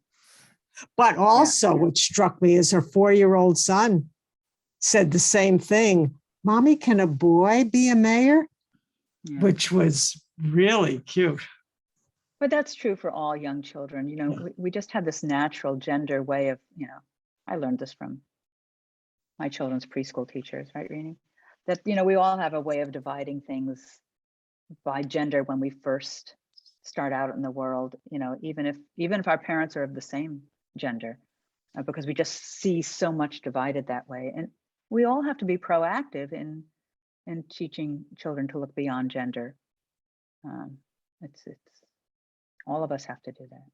But also what struck me is her 4-year-old son said the same thing. Mommy, can a boy be a mayor?
Yeah.
Which was really cute.
But that's true for all young children. We just have this natural gender way of, I learned this from my children's preschool teachers, right, Rini? That, we all have a way of dividing things by gender when we first start out in the world, even if our parents are of the same gender, because we just see so much divided that way. And we all have to be proactive in teaching children to look beyond gender. It's all of us have to do that.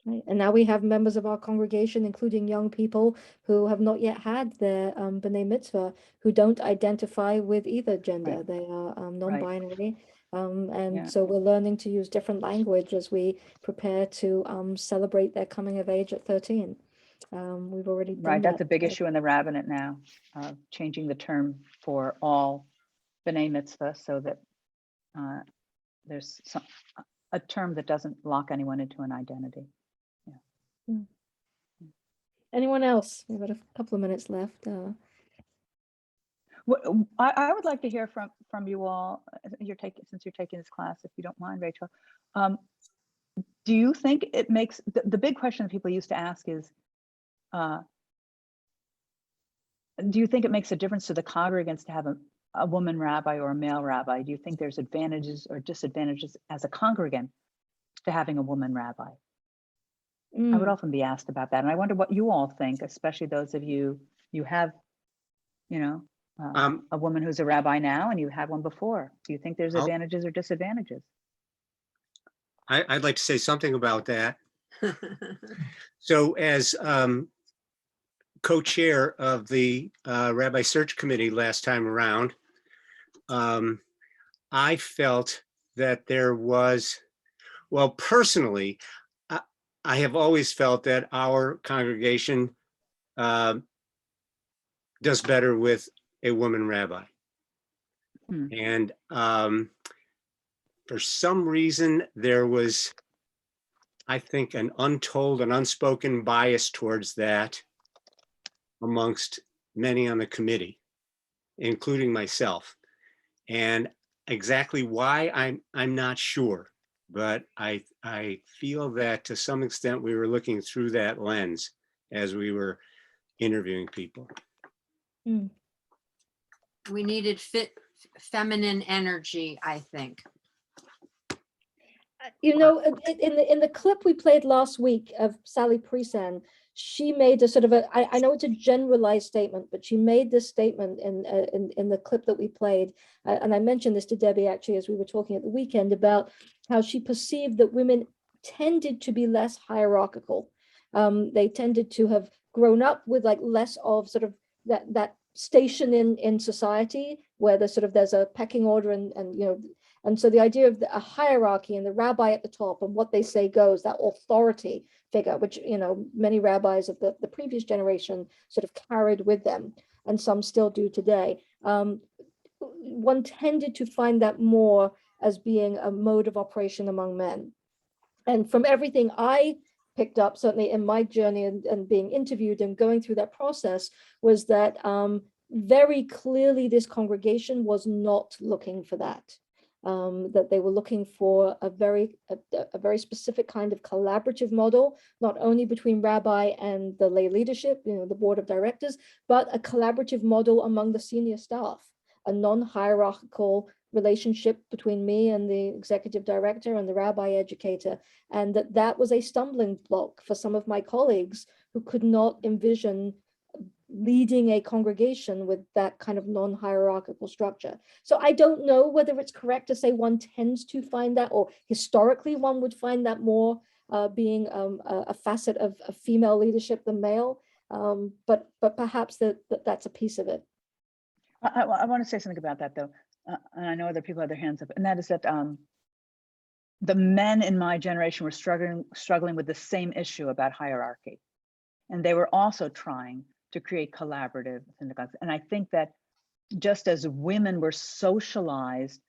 Right. And now we have members of our congregation, including young people who have not yet had their B'nai Mitzvah, who don't identify with either gender.
Right.
They are non-binary. And
Yeah.
so we're learning to use different language as we prepare to celebrate their coming of age at 13. We've already done
Right, that's
that.
a big issue in the rabbinate now, changing the term for all B'nai Mitzvah so that there's a term that doesn't lock anyone into an identity.
Anyone else? We've got a couple of minutes left.
I would like to hear from you all. Since you're taking this class, if you don't mind, Rachel. Do you think it makes the big question that people used to ask is, do you think it makes a difference to the congregants to have a woman rabbi or a male rabbi? Do you think there's advantages or disadvantages as a congregant to having a woman rabbi? I would often be asked about that. And I wonder what you all think, especially those of you have, a woman who's a rabbi now and you had one before. Do you think there's advantages or disadvantages?
I'd like to say something about that. So as co-chair of the Rabbi Search Committee last time around, I felt that there was, well, personally, I have always felt that our congregation does better with a woman rabbi. And for some reason, there was, I think, an untold and unspoken bias towards that amongst many on the committee, including myself. And exactly why, I'm not sure, but I feel that to some extent we were looking through that lens as we were interviewing people.
We needed feminine energy, I think.
In the clip we played last week of Sally Presen, she made a sort of I know it's a generalized statement, but she made this statement in the clip that we played, and I mentioned this to Debbie actually as we were talking at the weekend about how she perceived that women tended to be less hierarchical. They tended to have grown up with like less of sort of that station in society where there's a pecking order and so the idea of a hierarchy and the rabbi at the top and what they say goes, that authority figure, which, many rabbis of the previous generation sort of carried with them, and some still do today. One tended to find that more as being a mode of operation among men. And from everything I picked up, certainly in my journey and being interviewed and going through that process, was that very clearly this congregation was not looking for that. That they were looking for a very specific kind of collaborative model, not only between rabbi and the lay leadership, the board of directors, but a collaborative model among the senior staff, a non-hierarchical relationship between me and the executive director and the rabbi educator, and that was a stumbling block for some of my colleagues who could not envision leading a congregation with that kind of non-hierarchical structure. So I don't know whether it's correct to say one tends to find that, or historically one would find that more being a facet of female leadership than male, but perhaps that's a piece of it.
I want to say something about that though, and I know other people have their hands up, and that is that the men in my generation were struggling with the same issue about hierarchy, and they were also trying to create collaborative synagogues. And I think that just as women were socialized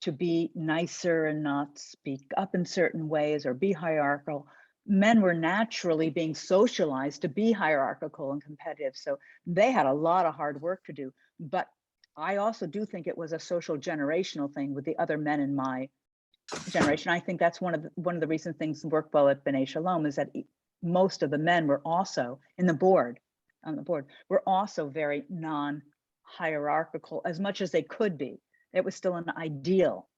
to be nicer and not speak up in certain ways or be hierarchical, men were naturally being socialized to be hierarchical and competitive. So they had a lot of hard work to do. But I also do think it was a social generational thing with the other men in my generation. I think that's one of the reasons things work well at B'nai Shalom is that most of the men were also on the board, were also very non-hierarchical as much as they could be. It was still an ideal.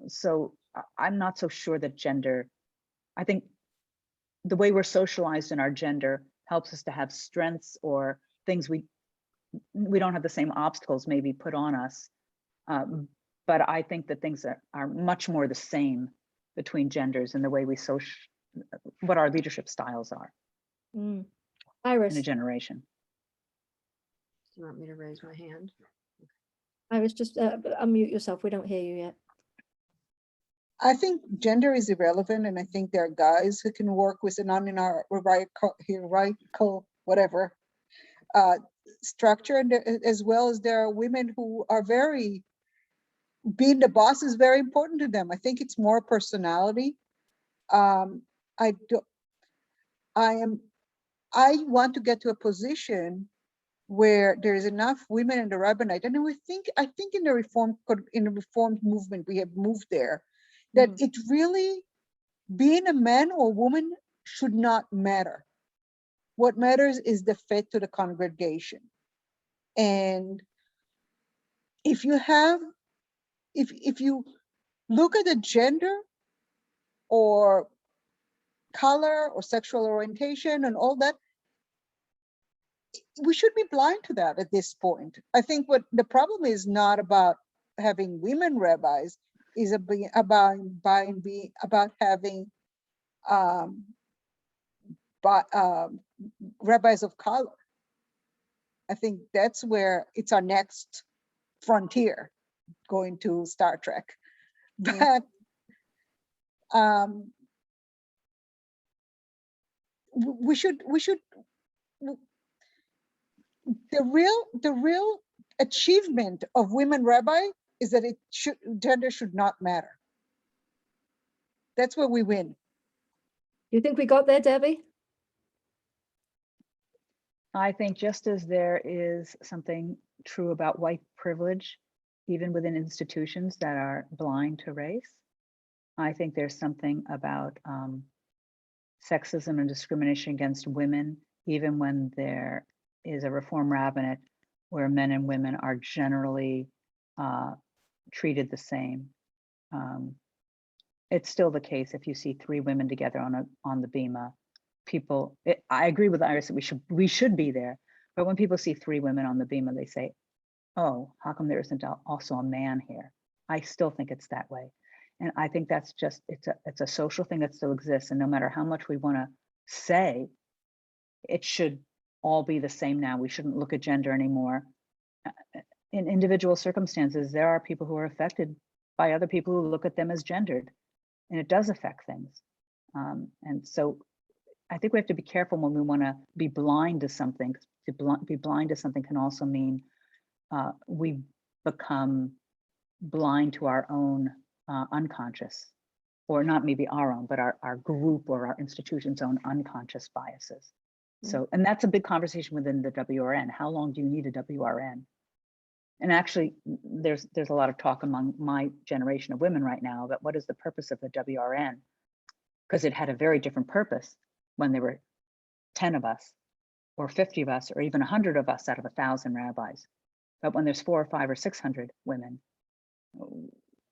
So I'm not so sure that gender, I think the way we're socialized in our gender helps us to have strengths or things we don't have the same obstacles maybe put on us. But I think that things are much more the same between genders and the way we what our leadership styles are.
Iris.
In a generation.
Do you want me to raise my hand?
Iris, just unmute yourself. We don't hear you yet.
I think gender is irrelevant, and I think there are guys who can work with a hierarchical whatever structure, and as well as there are women who are being the boss is very important to them. I think it's more personality. I want to get to a position where there is enough women in the rabbinate, and I think in the reformed movement we have moved there, that it really, being a man or woman should not matter. What matters is the fit to the congregation, and if you have, if you look at the gender or color or sexual orientation and all that, we should be blind to that at this point. I think what the problem is not about having women rabbis, is about having rabbis of color. I think that's where it's our next frontier, going to Star Trek. But we should the real achievement of women rabbi is that gender should not matter. That's where we win.
You think we got there, Debbie?
I think just as there is something true about white privilege, even within institutions that are blind to race, I think there's something about sexism and discrimination against women, even when there is a reform rabbinate where men and women are generally treated the same. It's still the case if you see 3 women together on the Bema. I agree with Iris that we should be there, but when people see 3 women on the Bema, they say, "Oh, how come there isn't also a man here?" I still think it's that way, and I think that's just it's a social thing that still exists, and no matter how much we want to say, it should all be the same now. We shouldn't look at gender anymore. In individual circumstances, there are people who are affected by other people who look at them as gendered, and it does affect things, and so. I think we have to be careful when we want to be blind to something. To be blind to something can also mean we become blind to our own unconscious, or not maybe our own, but our group or our institution's own unconscious biases. So, and that's a big conversation within the WRN. How long do you need a WRN? And actually, there's a lot of talk among my generation of women right now about what is the purpose of the WRN, because it had a very different purpose when there were 10 of us or 50 of us or even 100 of us out of 1,000 rabbis. But when there's 400 or 500 or 600 women.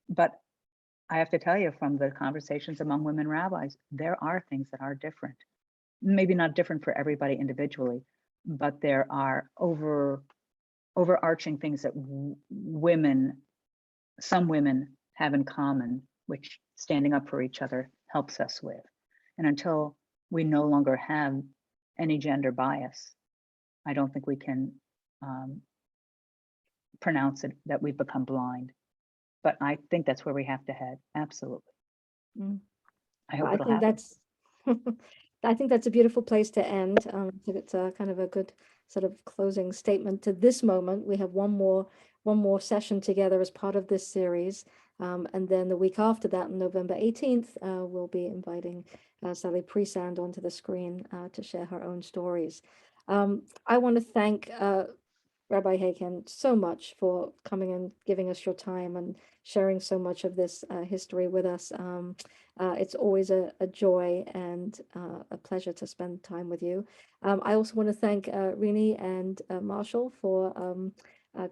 But I have to tell you, from the conversations among women rabbis, there are things that are different. Maybe not different for everybody individually, but there are overarching things that some women have in common, which standing up for each other helps us with. And until we no longer have any gender bias, I don't think we can pronounce it that we've become blind. But I think that's where we have to head. Absolutely. I hope it'll happen.
I think that's a beautiful place to end. It's a kind of a good sort of closing statement to this moment. We have one more session together as part of this series. And then the week after that, on November 18th, we'll be inviting Sally Presand onto the screen to share her own stories. I want to thank Rabbi Hachen so much for coming and giving us your time and sharing so much of this history with us. It's always a joy and a pleasure to spend time with you. I also want to thank Rini and Marshall for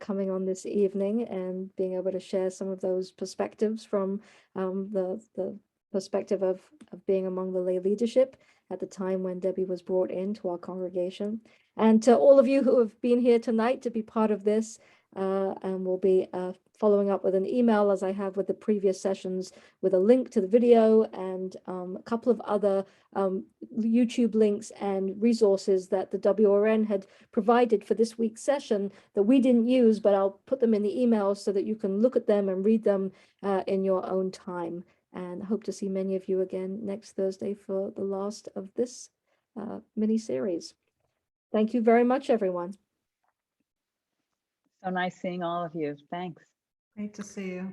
coming on this evening and being able to share some of those perspectives from the perspective of being among the lay leadership at the time when Debbie was brought into our congregation. And to all of you who have been here tonight to be part of this, and we'll be following up with an email, as I have with the previous sessions, with a link to the video and a couple of other YouTube links and resources that the WRN had provided for this week's session that we didn't use, but I'll put them in the email so that you can look at them and read them in your own time. And hope to see many of you again next Thursday for the last of this mini series. Thank you very much, everyone.
So nice seeing all of you. Thanks.
Great to see you.